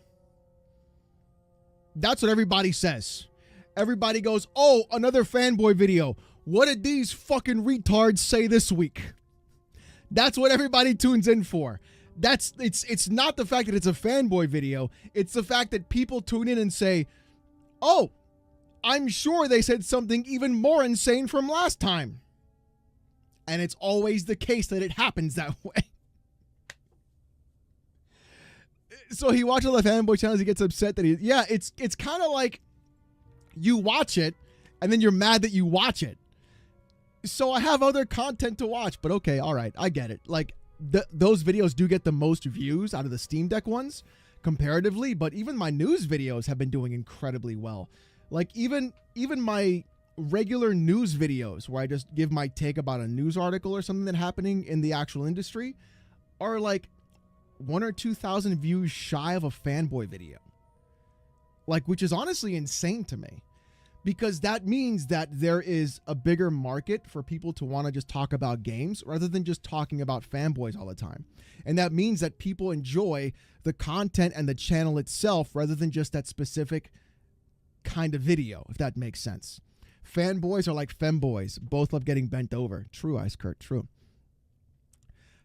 Speaker 1: That's what everybody says. Everybody goes, oh, another fanboy video. What did these fucking retards say this week? That's what everybody tunes in for. It's not the fact that it's a fanboy video. It's the fact that people tune in and say, oh, I'm sure they said something even more insane from last time. And it's always the case that it happens that way. So he watches all the fanboy channels. He gets upset that it's kind of like you watch it and then you're mad that you watch it. So I have other content to watch, but okay, all right, I get it. Like those videos do get the most views out of the Steam Deck ones comparatively, but even my news videos have been doing incredibly well. Like even my regular news videos where I just give my take about a news article or something that's happening in the actual industry are like 1,000 or 2,000 views shy of a fanboy video. Like, which is honestly insane to me, because that means that there is a bigger market for people to want to just talk about games rather than just talking about fanboys all the time. And that means that people enjoy the content and the channel itself rather than just that specific kind of video, if that makes sense. Fanboys are like femboys. Both love getting bent over. True, Ice Kurt. True.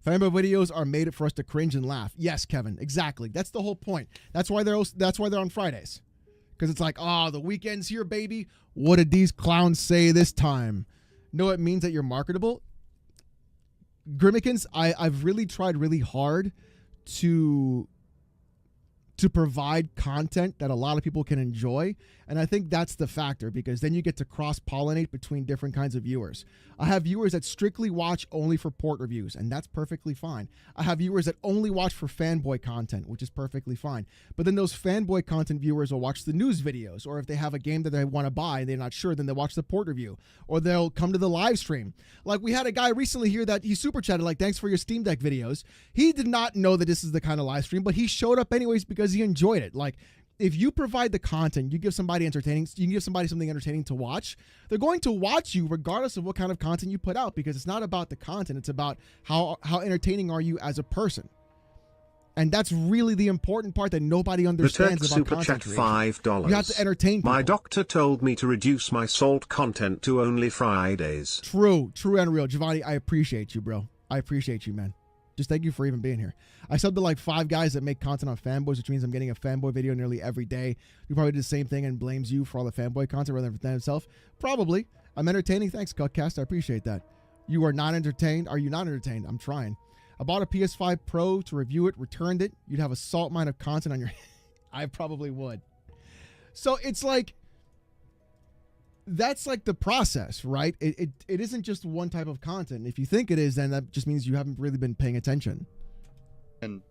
Speaker 1: Fanboy videos are made for us to cringe and laugh. Yes, Kevin. Exactly. That's the whole point. That's why they're on Fridays. Because it's like, oh, the weekend's here, baby. What did these clowns say this time? No, it means that you're marketable. Grimmikins, I've really tried really hard to provide content that a lot of people can enjoy. And I think that's the factor, because then you get to cross-pollinate between different kinds of viewers. I have viewers that strictly watch only for port reviews, and that's perfectly fine. I have viewers that only watch for fanboy content, which is perfectly fine. But then those fanboy content viewers will watch the news videos, or if they have a game that they want to buy and they're not sure, then they watch the port review, or they'll come to the live stream. Like we had a guy recently here that he super chatted like, thanks for your Steam Deck videos. He did not know that this is the kind of live stream, but he showed up anyways because he enjoyed it. Like, if you provide the content, you give somebody entertaining, you can give somebody something entertaining to watch, they're going to watch you regardless of what kind of content you put out, because it's not about the content, it's about how entertaining are you as a person. And that's really the important part that nobody understands about
Speaker 2: Super
Speaker 1: content
Speaker 2: chat
Speaker 1: creation.
Speaker 2: $5.
Speaker 1: You have to entertain people.
Speaker 2: My doctor told me to reduce my salt content to only Fridays.
Speaker 1: True and real. Giovanni, I appreciate you, bro. I appreciate you, man. Just thank you for even being here. I subbed to like 5 guys that make content on fanboys, which means I'm getting a fanboy video nearly every day. He probably did the same thing and blames you for all the fanboy content rather than himself. Probably. I'm entertaining. Thanks, Cutcast. I appreciate that. You are not entertained. Are you not entertained? I'm trying. I bought a PS5 Pro to review it, returned it. You'd have a salt mine of content on your... I probably would. So it's like... That's like the process, right? It isn't just one type of content. If you think it is, then that just means you haven't really been paying attention.
Speaker 4: And,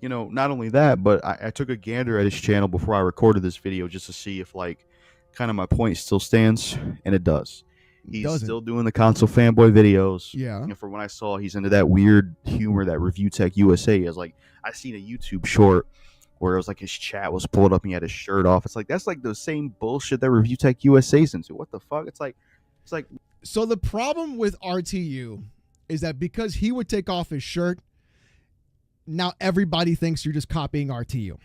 Speaker 4: you know, not only that, but I took a gander at his channel before I recorded this video just to see if, like, kind of my point still stands, and it does. He's still doing the console fanboy videos.
Speaker 1: Yeah.
Speaker 4: And from when I saw, he's into that weird humor that Review Tech USA is. Like, I seen a YouTube short where it was like his chat was pulled up and he had his shirt off. It's like, that's like the same bullshit that Review Tech USA's into. What the fuck? It's like.
Speaker 1: So the problem with RTU is that because he would take off his shirt, now everybody thinks you're just copying RTU.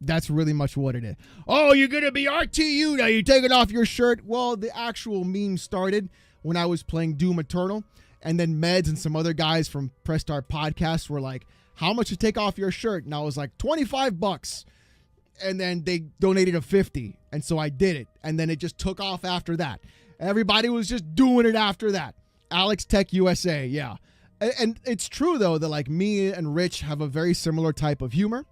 Speaker 1: That's really much what it is. Oh, you're going to be RTU now. You're taking off your shirt. Well, the actual meme started when I was playing Doom Eternal. And then Meds and some other guys from Press Start Podcast were like, how much to take off your shirt? And I was like, $25. And then they donated a 50. And so I did it. And then it just took off after that. Everybody was just doing it after that. Alex Tech USA. Yeah. And it's true, though, that like me and Rich have a very similar type of humor.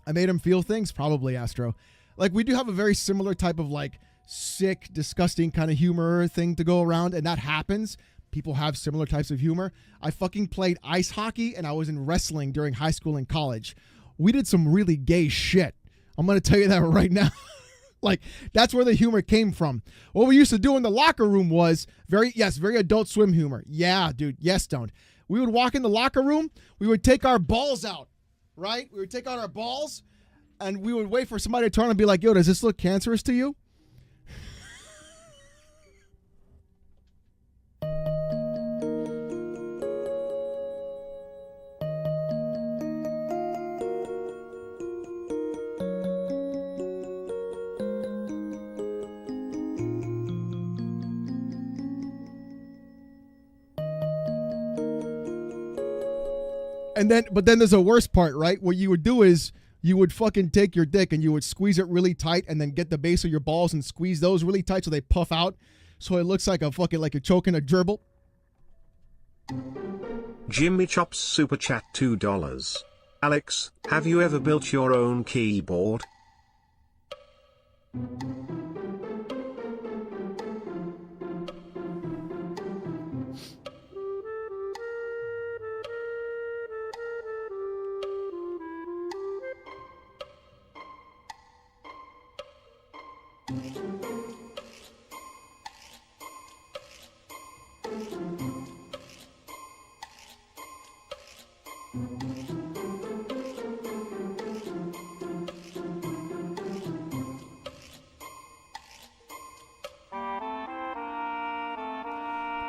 Speaker 1: I made him feel things, probably, Astro. Like, we do have a very similar type of, like, sick, disgusting kind of humor thing to go around, and that happens. people have similar types of humor. I fucking played ice hockey and I was in wrestling during high school and college. We did some really gay shit. I'm going to tell you that right now. Like, that's where the humor came from. What we used to do in the locker room was very Adult Swim humor. Yeah, dude. Yes, don't. We would walk in the locker room. We would take our balls out, right? We would take out our balls and we would wait for somebody to turn and be like, yo, does this look cancerous to you? But then there's a worse part, right? What you would do is you would fucking take your dick and you would squeeze it really tight and then get the base of your balls and squeeze those really tight so they puff out. So it looks like like you're choking a gerbil.
Speaker 2: Jimmy Chops super chat $2. Alex, have you ever built your own keyboard?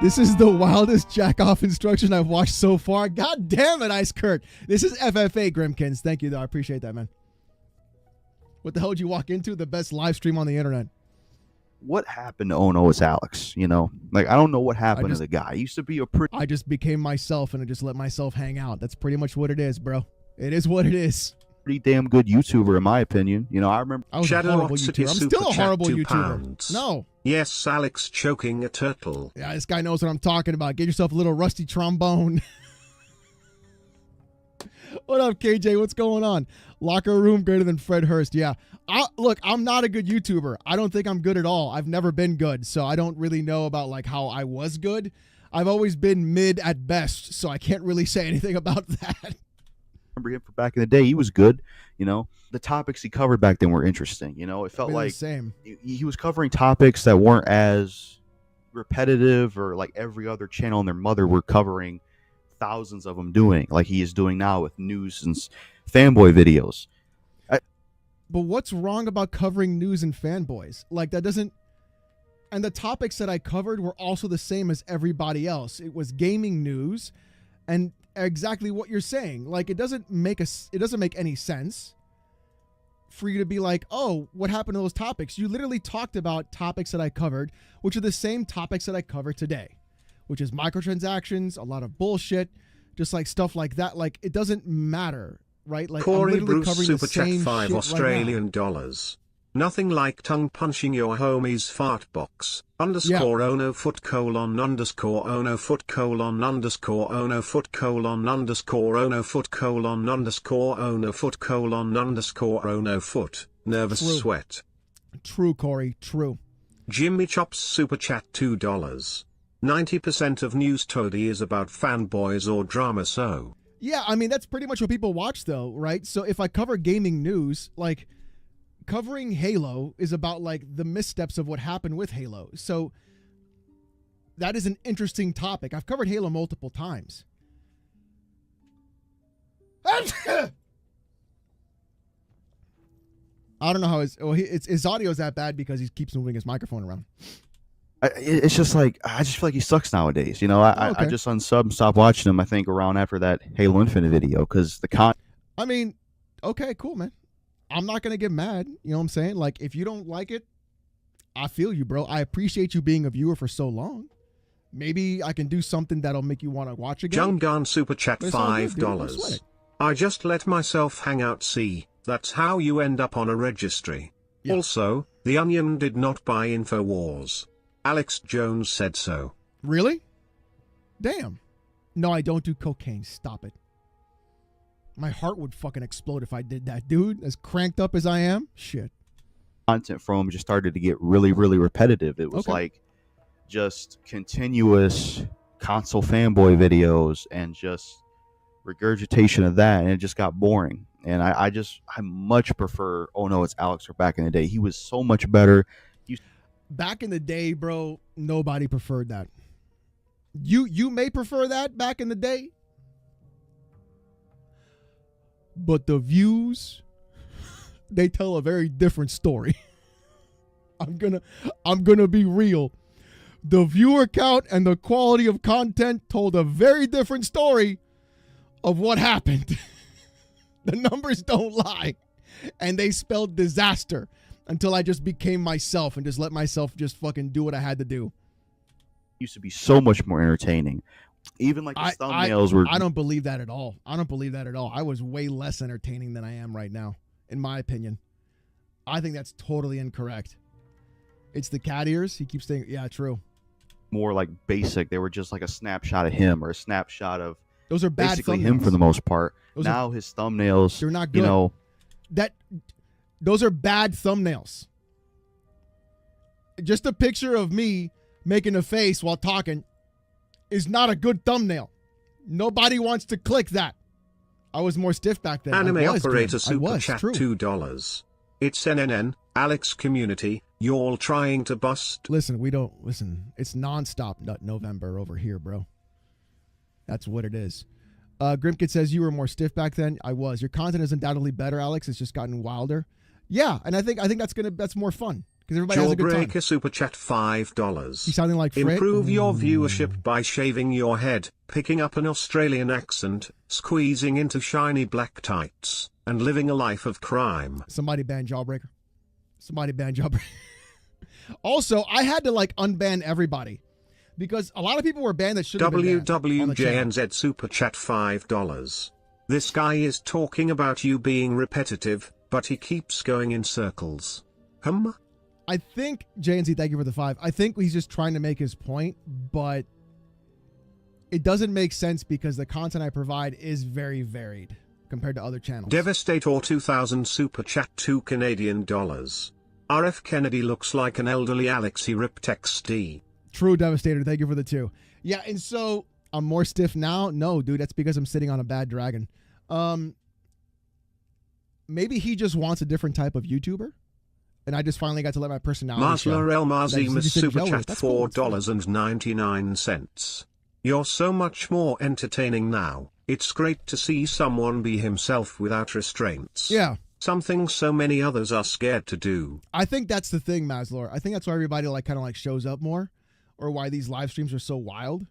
Speaker 1: This is the wildest jack-off instruction I've watched so far. God damn it, Ice Kurt. This is FFA, Grimkins. Thank you, though. I appreciate that, man. What the hell did you walk into? The best live stream on the internet.
Speaker 4: What happened to OhNoItsAlexx? You know, like, I don't know what happened to the guy. He used to be a pretty...
Speaker 1: I just became myself and I just let myself hang out. That's pretty much what it is, bro. It is what it is.
Speaker 4: Pretty damn good YouTuber, in my opinion. You know, I remember...
Speaker 1: I was a horrible YouTuber. I'm still a horrible YouTuber. No.
Speaker 2: Yes, Alex choking a turtle.
Speaker 1: Yeah, this guy knows what I'm talking about. Get yourself a little rusty trombone. What up, KJ? What's going on? Locker room greater than Fred Hurst. Yeah. Look, I'm not a good YouTuber. I don't think I'm good at all. I've never been good, so I don't really know about like how I was good. I've always been mid at best, so I can't really say anything about that.
Speaker 4: Remember him from back in the day. He was good. You know, the topics he covered back then were interesting. You know, it felt like he was covering topics that weren't as repetitive or like every other channel and their mother were covering thousands of them doing, like he is doing now with news and fanboy videos.
Speaker 1: But what's wrong about covering news and fanboys? Like, that doesn't... And the topics that I covered were also the same as everybody else. It was gaming news and exactly what you're saying. Like, it doesn't make any sense for you to be like, oh, what happened to those topics? You literally talked about topics that I covered, which are the same topics that I cover today, which is microtransactions, a lot of bullshit, just like stuff like that. Like, it doesn't matter, right? Like,
Speaker 2: Corey
Speaker 1: I'm literally
Speaker 2: Bruce
Speaker 1: covering
Speaker 2: super
Speaker 1: the same
Speaker 2: chat 5
Speaker 1: shit
Speaker 2: Australian
Speaker 1: right
Speaker 2: dollars. Nothing like tongue punching your homie's fart box. Underscore ono foot colon underscore ono foot colon underscore ono foot colon underscore ono foot colon underscore ono foot colon underscore ono foot. Nervous sweat.
Speaker 1: True, Corey. True.
Speaker 2: Jimmy Chops super chat $2. 90% of news today is about fanboys or drama, so.
Speaker 1: Yeah, I mean, that's pretty much what people watch, though, right? So if I cover gaming news, like, covering Halo is about, like, the missteps of what happened with Halo. So that is an interesting topic. I've covered Halo multiple times. I don't know how his audio is that bad because he keeps moving his microphone around.
Speaker 4: It's just like, I just feel like he sucks nowadays. You know, I just unsub and stopped watching him, I think, around after that Halo Infinite video because the
Speaker 1: I mean, okay, cool, man. I'm not going to get mad. You know what I'm saying? Like, if you don't like it, I feel you, bro. I appreciate you being a viewer for so long. Maybe I can do something that'll make you want to watch again.
Speaker 2: Jung Gun super chat $5. I just let myself hang out. See, that's how you end up on a registry. Yeah. Also, The Onion did not buy InfoWars. Alex Jones said so.
Speaker 1: Really? Damn. No, I don't do cocaine. Stop it. My heart would fucking explode if I did that, dude. As cranked up as I am, shit.
Speaker 4: Content from him just started to get really, really repetitive. It was like just continuous console fanboy videos and just regurgitation of that, and it just got boring. And I much prefer OhNoItsAlexx for back in the day. He was so much better.
Speaker 1: Back in the day, bro, nobody preferred that. You may prefer that back in the day, but the views, they tell a very different story. I'm gonna be real. The viewer count and the quality of content told a very different story of what happened. The numbers don't lie, and they spelled disaster until I just became myself and just let myself just fucking do what I had to do.
Speaker 4: Used to be so much more entertaining. Even like the thumbnails were.
Speaker 1: I don't believe that at all. I don't believe that at all. I was way less entertaining than I am right now, in my opinion. I think that's totally incorrect. It's the cat ears. He keeps saying, yeah, true.
Speaker 4: More like basic. They were just like a snapshot of him or a snapshot of
Speaker 1: those are bad
Speaker 4: basically
Speaker 1: thumbnails.
Speaker 4: him for the most part.
Speaker 1: Those
Speaker 4: now his thumbnails,
Speaker 1: they're not good.
Speaker 4: You know,
Speaker 1: those are bad thumbnails. Just a picture of me making a face while talking is not a good thumbnail. Nobody wants to click that. I was more stiff back then.
Speaker 2: Anime operator super chat $2. It's NNN, Alex community, y'all trying to bust.
Speaker 1: Listen, it's nonstop November over here, bro. That's what it is. Grimkit says you were more stiff back then. I was. Your content is undoubtedly better, Alex. It's just gotten wilder. Yeah, and I think that's more fun because everybody has a good time.
Speaker 2: Jawbreaker super chat $5.
Speaker 1: You sounding like Fred?
Speaker 2: Improve your viewership by shaving your head, picking up an Australian accent, squeezing into shiny black tights, and living a life of crime.
Speaker 1: Somebody ban Jawbreaker. Somebody ban Jawbreaker. Also, I had to unban everybody. Because a lot of people were banned that should have been banned.
Speaker 2: WWJNZ super chat $5. This guy is talking about you being repetitive, but he keeps going in circles.
Speaker 1: I think, JNZ, thank you for the 5. I think he's just trying to make his point, but it doesn't make sense because the content I provide is very varied compared to other channels.
Speaker 2: Devastator 2000 super chat $2 Canadian. RF Kennedy looks like an elderly Alex. He ripped XD.
Speaker 1: True, Devastator. Thank you for the 2. Yeah, and so I'm more stiff now. No, dude, that's because I'm sitting on a bad dragon. Maybe he just wants a different type of YouTuber, and I just finally got to let my personality show.
Speaker 2: Masler El Mazimus super chat $4.99. You're so much more entertaining now. It's great to see someone be himself without restraints.
Speaker 1: Yeah.
Speaker 2: Something so many others are scared to do.
Speaker 1: I think that's the thing, Masler. I think that's why everybody shows up more. Or why these live streams are so wild.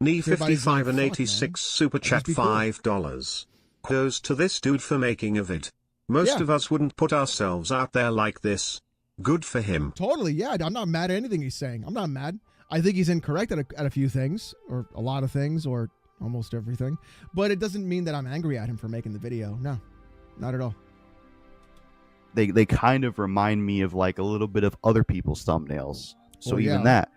Speaker 2: Knee 55 and 86 super chat $5. Goes to this dude for making a vid. Most of us wouldn't put ourselves out there like this. Good for him.
Speaker 1: Totally, yeah. I'm not mad at anything he's saying. I'm not mad. I think he's incorrect at a few things, or a lot of things, or almost everything. But it doesn't mean that I'm angry at him for making the video. No, not at all.
Speaker 4: They kind of remind me of a little bit of other people's thumbnails. So even that.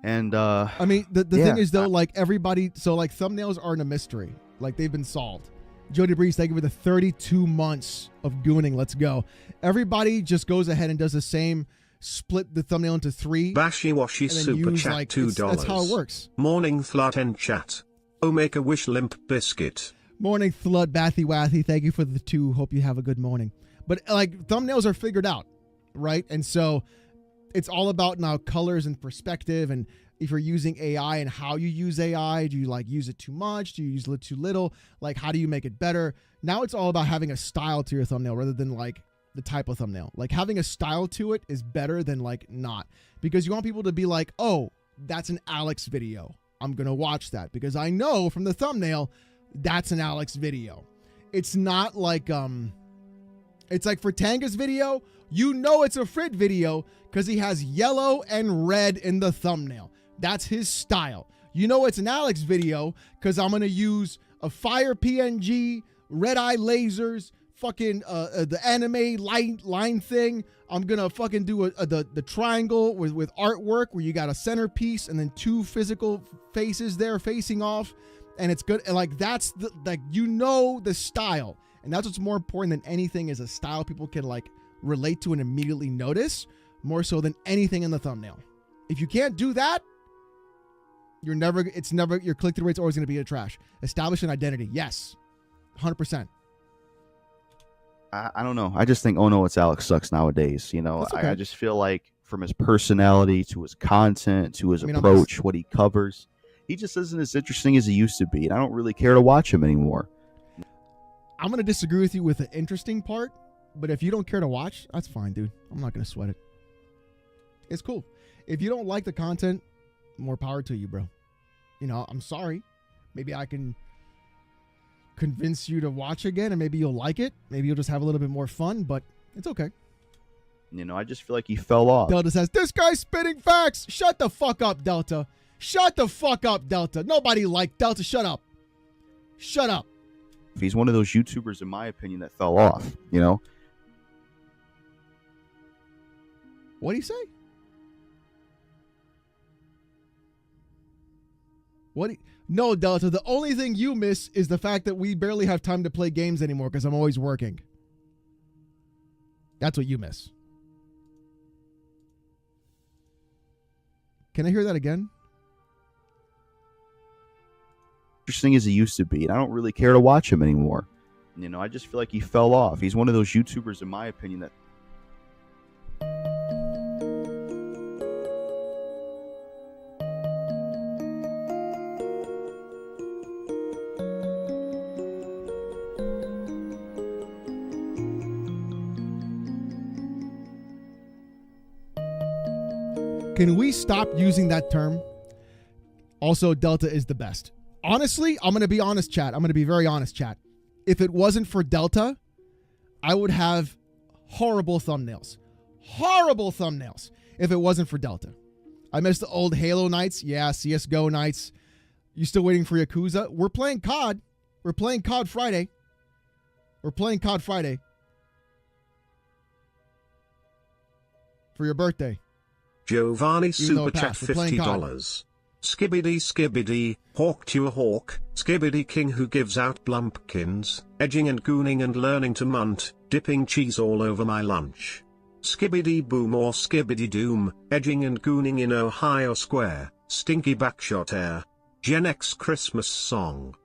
Speaker 4: And
Speaker 1: I mean, the thing is though, everybody, so thumbnails aren't a mystery. They've been solved. Jody Breeze, thank you for the 32 months of gooning. Let's go. Everybody just goes ahead and does the same, split the thumbnail into 3.
Speaker 2: Bashiwashi super chat $2.
Speaker 1: That's how it works.
Speaker 2: Morning Thlut and chat. Oh, make a wish Limp Biscuit.
Speaker 1: Morning Thlut Bathy Wathy. Thank you for the 2. Hope you have a good morning. But thumbnails are figured out, right? And so it's all about now colors and perspective, and if you're using AI and how you use AI. Do you use it too much? Do you use it too little? How do you make it better? Now it's all about having a style to your thumbnail rather than the type of thumbnail. Having a style to it is better than not, because you want people to be oh, that's an Alex video. I'm going to watch that because I know from the thumbnail that's an Alex video. It's not it's for Tanga's video, you know it's a Frit video because he has yellow and red in the thumbnail. That's his style. You know it's an Alex video because I'm going to use a fire PNG, red eye lasers, fucking the anime line thing. I'm going to fucking do the triangle with artwork where you got a centerpiece and then 2 physical faces there facing off. And it's good. That's the the style. And that's what's more important than anything is a style people can relate to and immediately notice more so than anything in the thumbnail. If you can't do that, your click-through rate's always going to be a trash. Establish an identity. Yes. 100%.
Speaker 4: I don't know. I just think OhNoItsAlexx sucks nowadays. You know,
Speaker 1: That's okay.
Speaker 4: I just feel like from his personality to his content to his approach, what he covers, he just isn't as interesting as he used to be. And I don't really care to watch him anymore.
Speaker 1: I'm going to disagree with you with the interesting part, but if you don't care to watch, that's fine, dude. I'm not going to sweat it. It's cool. If you don't like the content, more power to you, bro. You know, I'm sorry. Maybe I can convince you to watch again and maybe you'll like it. Maybe you'll just have a little bit more fun, but it's okay.
Speaker 4: You know, I just feel like he fell off.
Speaker 1: Delta says, this guy's spitting facts. Shut the fuck up, Delta. Shut the fuck up, Delta. Nobody liked Delta. Shut up. Shut up.
Speaker 4: He's one of those YouTubers, in my opinion, that fell off, you know?
Speaker 1: What do you say? No, Delta, the only thing you miss is the fact that we barely have time to play games anymore because I'm always working. That's what you miss. Can I hear that again?
Speaker 4: Interesting as he used to be, and I don't really care to watch him anymore. You know, I just feel like he fell off. He's one of those YouTubers, in my opinion, that
Speaker 1: Can we stop using that term? Also, Delta is the best. Honestly, I'm going to be honest, chat. I'm going to be very honest, chat. If it wasn't for Delta, I would have horrible thumbnails. Horrible thumbnails if it wasn't for Delta. I miss the old Halo nights. Yeah, CSGO nights. You still waiting for Yakuza? We're playing COD. We're playing COD Friday. We're playing COD Friday. For your birthday.
Speaker 2: Giovanni Super Chat
Speaker 1: playing
Speaker 2: $50. Skibbity skibbity, hawk to a hawk, skibbity king who gives out blumpkins, edging and gooning and learning to munt, dipping cheese all over my lunch. Skibbity boom or skibbity doom, edging and gooning in Ohio Square, stinky backshot air. Gen X Christmas song.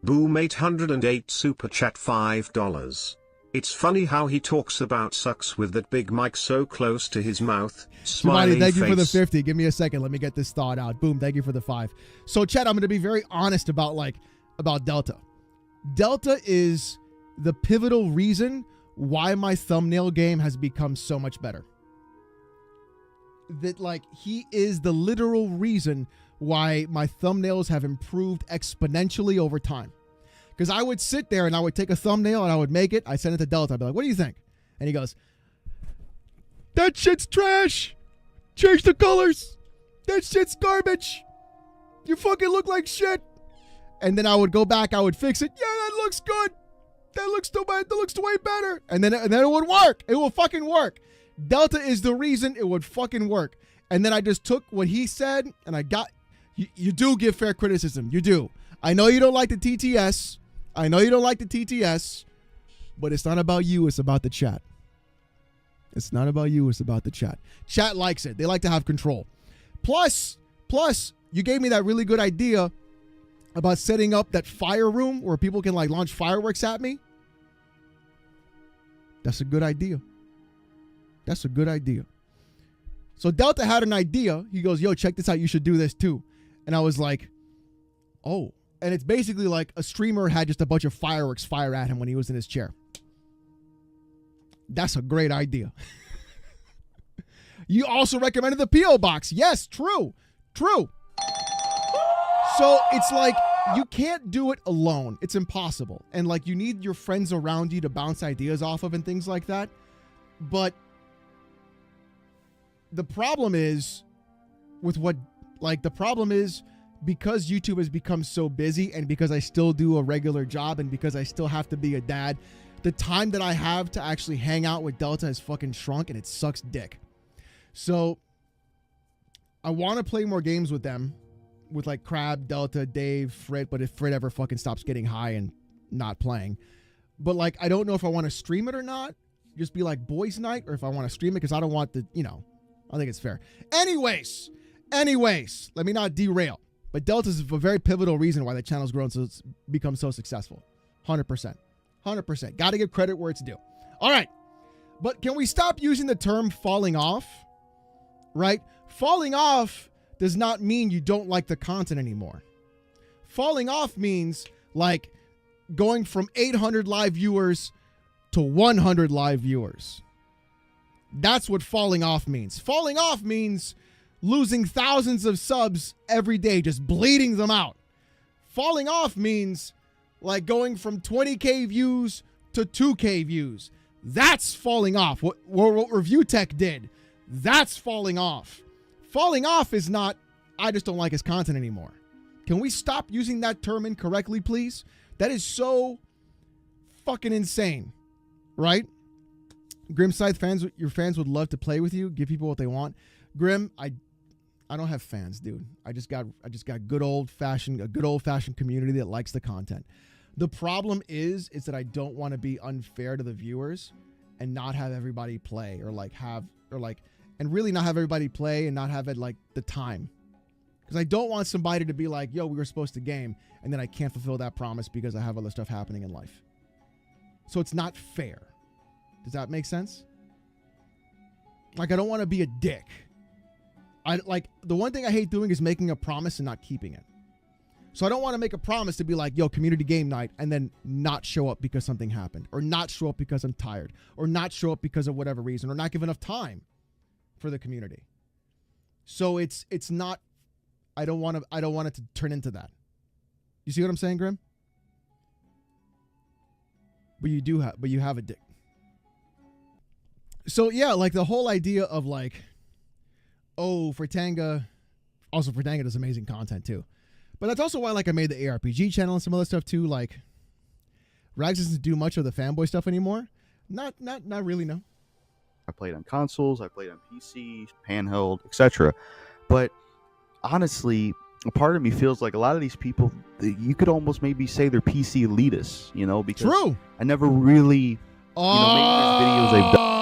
Speaker 2: Boom 808 Super Chat $5. It's funny how he talks about sucks with that big mic so close to his mouth. Smiley
Speaker 1: thank
Speaker 2: face.
Speaker 1: you for the 50. Give me a second. Let me get this thought out. Boom. Thank you for the 5. So, chat, I'm going to be very honest about Delta. Delta is the pivotal reason why my thumbnail game has become so much better. That, he is the literal reason why my thumbnails have improved exponentially over time. Because I would sit there and I would take a thumbnail and I would make it. I send it to Delta. I'd be like, what do you think? And he goes, that shit's trash. Change the colors. That shit's garbage. You fucking look like shit. And then I would go back. I would fix it. Yeah, that looks good. That looks too bad. That looks way better. And then it would work. It will fucking work. Delta is the reason it would fucking work. And then I just took what he said and I got, you do give fair criticism. You do. I know you don't like the TTS. I know you don't like the TTS, but it's not about you. It's about the chat. It's not about you. It's about the chat. Chat likes it. They like to have control. Plus, you gave me that really good idea about setting up that fire room where people can launch fireworks at me. That's a good idea. That's a good idea. So Delta had an idea. He goes, yo, check this out. You should do this too. And I was like, oh. And it's basically like a streamer had just a bunch of fireworks fire at him when he was in his chair. That's a great idea. You also recommended the P.O. box. Yes, true. True. So it's like you can't do it alone. It's impossible. And you need your friends around you to bounce ideas off of and things like that. But the problem is because YouTube has become so busy and because I still do a regular job and because I still have to be a dad, the time that I have to actually hang out with Delta has fucking shrunk and it sucks dick. So I want to play more games with them, with Crab, Delta, Dave, Frit, but if Frit ever fucking stops getting high and not playing. But I don't know if I want to stream it or not. Just be boys night, or if I want to stream it because I don't want I think it's fair. Anyways, Anyways, let me not derail. But Delta is a very pivotal reason why the channel's grown so it's become so successful. 100%. 100%. Got to give credit where it's due. All right. But can we stop using the term falling off? Right? Falling off does not mean you don't like the content anymore. Falling off means like going from 800 live viewers to 100 live viewers. That's what falling off means. Falling off means losing thousands of subs every day, just bleeding them out. Falling off means like going from 20K views to 2K views. That's falling off. What Review Tech did, that's falling off. Falling off is not, I just don't like his content anymore. Can we stop using that term incorrectly, please? That is so fucking insane, right? Grim Scythe fans, your fans would love to play with you, give people what they want. Grim, I don't have fans, dude. I just got a good old fashioned community that likes the content. The problem is that I don't want to be unfair to the viewers and not have everybody play and really not have everybody play and not have it like the time. Because I don't want somebody to be like, yo, we were supposed to game, and then I can't fulfill that promise because I have other stuff happening in life. So it's not fair. Does that make sense? Like, I don't want to be a dick. The one thing I hate doing is making a promise and not keeping it. So I don't want to make a promise to be like, yo, community game night, and then not show up because something happened, or not show up because I'm tired, or not show up because of whatever reason, or not give enough time for the community. So it's not, I don't want it to turn into that. You see what I'm saying, Grim? But you have a dick. So yeah, like the whole idea of like, oh, Fratanga does amazing content too. But that's also why like I made the ARPG channel and some other stuff too. Like Rags doesn't do much of the fanboy stuff anymore. Not really, no.
Speaker 4: I played on consoles, I played on PC, handheld, etc. But honestly, a part of me feels like a lot of these people, you could almost maybe say they're PC elitists, you know, because
Speaker 1: True.
Speaker 4: I never really, maybe there's videos they've done.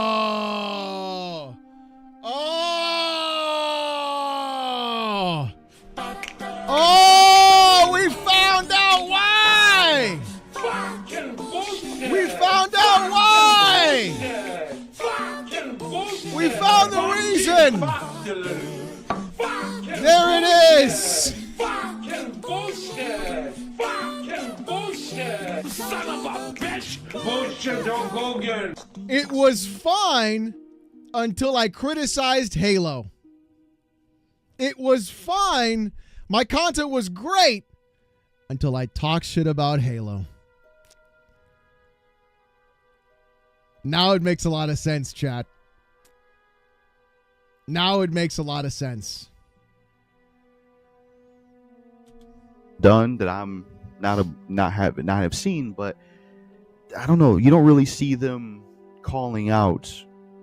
Speaker 1: We found out why! We found out why! We found the reason! There it is!
Speaker 6: Son of a bitch! Bullshit, Hogan!
Speaker 1: It was fine until I criticized Halo. It was fine. My content was great until I talked shit about Halo. Now it makes a lot of sense, chat. Now it makes a lot of sense.
Speaker 4: Done that I'm not have seen, but I don't know. You don't really see them calling out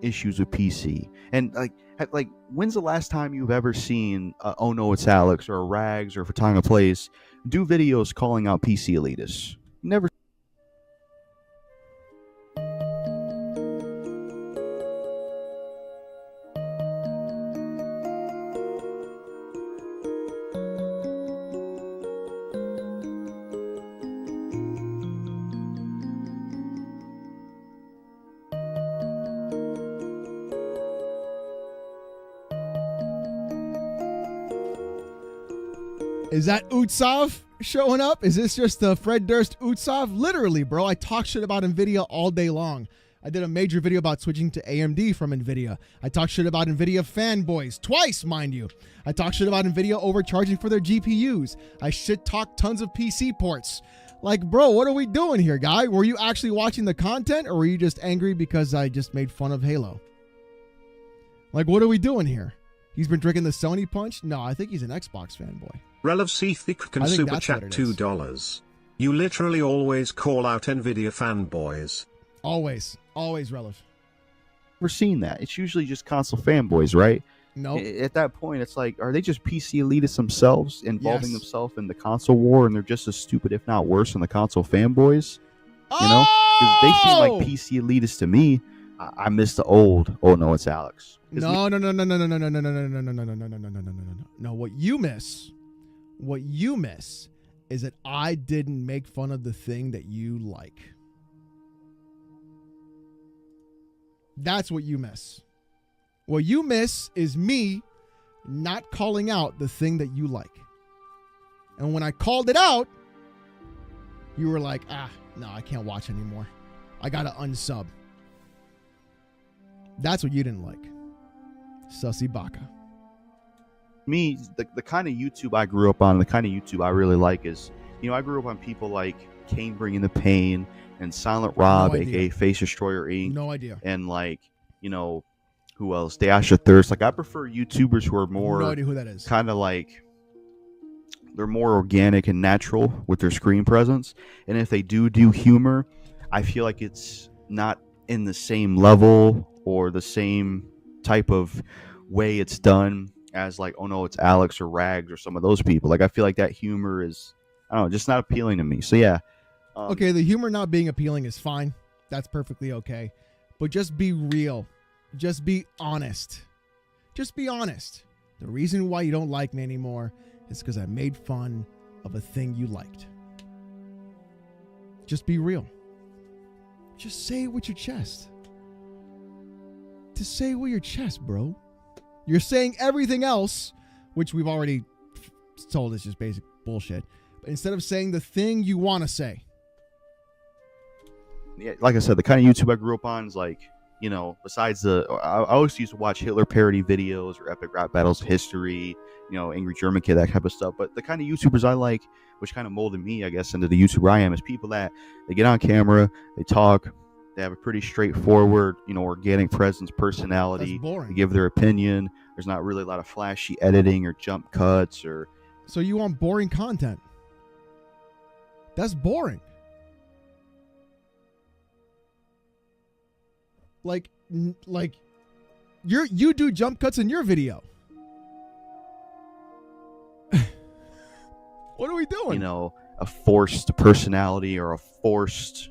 Speaker 4: issues with PC. And like when's the last time you've ever seen OhNoItsAlexx or a Rags or Fratanga Plays do videos calling out PC elitists? Never.
Speaker 1: Is that Utsav showing up? Is this just the Fred Durst Utsav? Literally, bro. I talk shit about NVIDIA all day long. I did a major video about switching to AMD from NVIDIA. I talk shit about NVIDIA fanboys. Twice, mind you. I talk shit about NVIDIA overcharging for their GPUs. I shit talk tons of PC ports. Like, bro, what are we doing here, guy? Were you actually watching the content, or were you just angry because I just made fun of Halo? Like, what are we doing here? He's been drinking the Sony punch? No, I think he's an Xbox fanboy.
Speaker 2: Relev Thick can super chat $2. You literally always call out NVIDIA fanboys.
Speaker 1: Always. Always, Relev.
Speaker 4: Never seen that. It's usually just console fanboys, right?
Speaker 1: No. Nope.
Speaker 4: At that point, it's like, are they just PC elitists themselves, involving themselves in the console war, and they're just as stupid, if not worse, than the console fanboys? You know? Because they seem like PC elitists to me. I miss the old. Oh no, it's Alex.
Speaker 1: No. What you miss is that I didn't make fun of the thing that you like. That's what you miss. What you miss is me not calling out the thing that you like. And when I called it out, you were like, no, I can't watch anymore. I gotta unsub. That's what you didn't like. Sussy Baka.
Speaker 4: Me, the kind of YouTube I grew up on, the kind of YouTube I really like is, I grew up on people like Kane Bringing the Pain and Silent Rob, aka Face Destroyer Inc.
Speaker 1: No idea.
Speaker 4: And like, who else? Dash of Thirst. Like, I prefer YouTubers who are more,
Speaker 1: no idea who that is.
Speaker 4: Kind of like, they're more organic and natural with their screen presence. And if they do humor, I feel like it's not in the same level or the same type of way it's done as like, OhNoItsAlexx or Rags or some of those people. Like, I feel like that humor is, I don't know, just not appealing to me. So yeah.
Speaker 1: Okay, the humor not being appealing is fine. That's perfectly okay. But just be real. Just be honest. Just be honest. The reason why you don't like me anymore is because I made fun of a thing you liked. Just be real. Just say it with your chest. Just say it with your chest, bro. You're saying everything else, which we've already told is just basic bullshit. But instead of saying the thing you want to say.
Speaker 4: Yeah, like I said, the kind of YouTube I grew up on is like, besides I always used to watch Hitler parody videos or epic rap battles history, Angry German Kid, that type of stuff. But the kind of YouTubers I like, which kind of molded me, I guess, into the YouTuber I am, is people that they get on camera, they talk, they have a pretty straightforward, organic presence, personality.
Speaker 1: That's boring.
Speaker 4: They give their opinion. There's not really a lot of flashy editing or jump cuts or.
Speaker 1: So you want boring content? That's boring. Like you do jump cuts in your video. What are we doing?
Speaker 4: A forced personality or a forced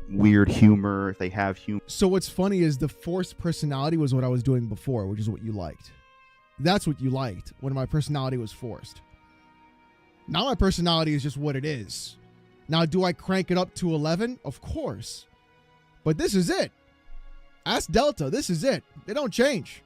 Speaker 4: weird humor if they have humor.
Speaker 1: So what's funny is the forced personality was what I was doing before, which is what you liked. That's what you liked when my personality was forced. Now my personality is just what it is. Now, do I crank it up to 11? Of course. But this is it. Ask Delta. This is it. They don't change.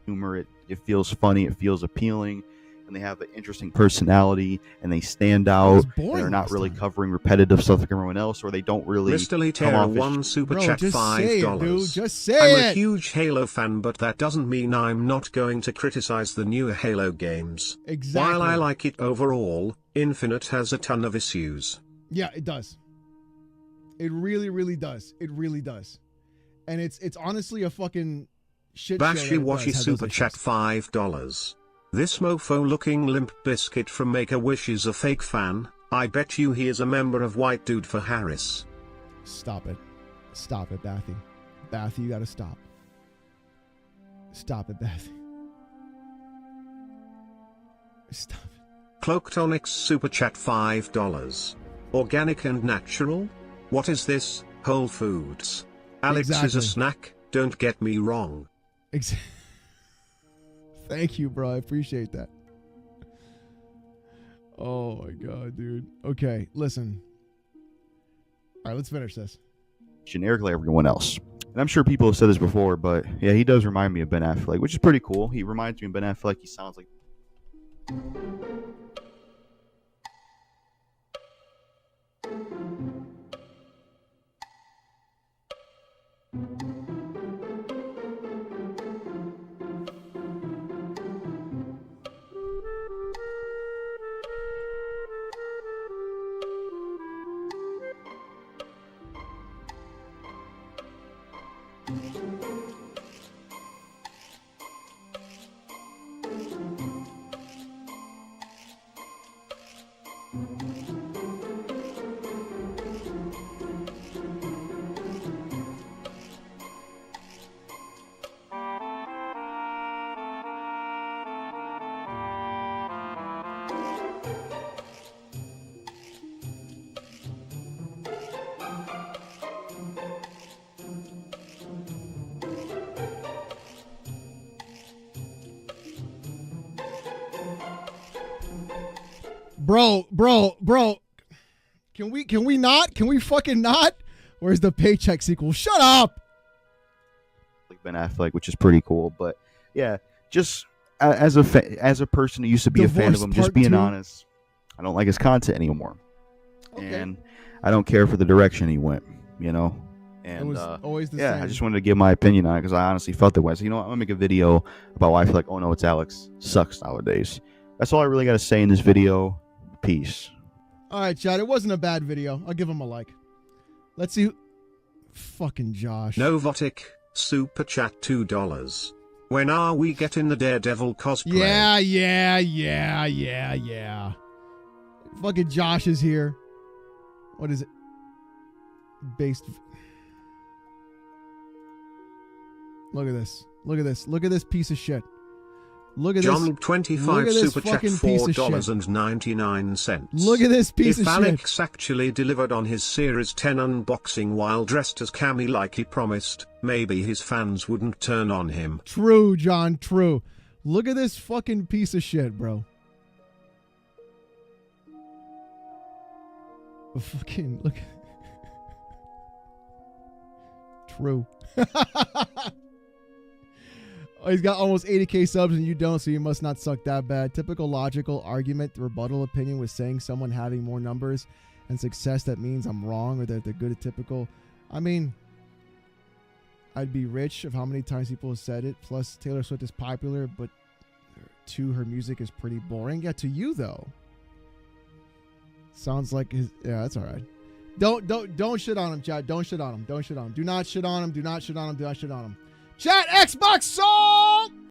Speaker 4: Humor, it feels funny. It feels appealing. And they have an interesting personality. And they stand out. They're not really covering repetitive stuff like everyone else. Or they don't really
Speaker 2: Mr. Litera one super chat $5.
Speaker 1: Say it, dude. Just say
Speaker 2: I'm
Speaker 1: it.
Speaker 2: a huge Halo fan, but that doesn't mean I'm not going to criticize the newer Halo games.
Speaker 1: Exactly.
Speaker 2: While I like it overall, Infinite has a ton of issues.
Speaker 1: Yeah, it does. It really, really does. It really does. And it's honestly a fucking shit show.
Speaker 2: Bashy Washy super chat $5. This mofo looking Limp Biscuit from Make-A-Wish is a fake fan. I bet you he is a member of White Dude for Harris.
Speaker 1: Stop it. Stop it, Bathy. Bathy, you gotta stop. Stop it, Bathy. Stop it.
Speaker 2: Cloaktonix super chat $5. Organic and natural? What is this? Whole Foods. Alex is a snack, don't get me wrong.
Speaker 1: Thank you, bro. I appreciate that. Oh my god, dude. Okay, listen. All right, let's finish this.
Speaker 4: Generically, everyone else. And I'm sure people have said this before, but yeah, he does remind me of Ben Affleck, which is pretty cool. He reminds me of Ben Affleck. He sounds like...
Speaker 1: Bro. Can we not? Can we fucking not? Where's the paycheck sequel? Shut up.
Speaker 4: Like Ben Affleck, which is pretty cool. But yeah, just as a person who used to be a fan of
Speaker 1: Divorce
Speaker 4: him, just
Speaker 1: Part
Speaker 4: being
Speaker 1: 2.
Speaker 4: honest, I don't like his content anymore,
Speaker 1: Okay.
Speaker 4: and I don't care for the direction he went. You know, and
Speaker 1: It was always the
Speaker 4: yeah,
Speaker 1: same.
Speaker 4: I just wanted to give my opinion on it because I honestly felt that way. So, you know what? I'm gonna make a video about why I feel like Oh No It's Alex sucks nowadays. That's all I really got to say in this video. Peace.
Speaker 1: All right, Chad. It wasn't a bad video. I'll give him a like. Let's see. Who... Fucking Josh.
Speaker 2: Novotic, super chat $2. When are we getting the Daredevil cosplay?
Speaker 1: Yeah. Fucking Josh is here. What is it? Based. Look at this. Look at this. Look at this piece of shit. Look at
Speaker 2: John
Speaker 1: this.
Speaker 2: 25
Speaker 1: look at this
Speaker 2: super chat
Speaker 1: fucking piece of shit.
Speaker 2: $4.99.
Speaker 1: Look at this piece
Speaker 2: if
Speaker 1: of shit.
Speaker 2: Alex actually delivered on his Series 10 unboxing while dressed as Cammy like he promised, maybe his fans wouldn't turn on him.
Speaker 1: True, John. True. Look at this fucking piece of shit, bro. Fucking look. True. Oh, he's got almost 80k subs and you don't, so you must not suck that bad. Typical logical argument, the rebuttal opinion was saying someone having more numbers and success, that means I'm wrong or that they're good at typical. I mean, I'd be rich of how many times people have said it. Plus, Taylor Swift is popular, but her music is pretty boring. Yeah, to you though. Sounds like his. Yeah, that's all right. Don't shit on him, Chad. Don't shit on him. Don't shit on him. Do not shit on him. Do not shit on him. Do not shit on him. Chat, Xbox song!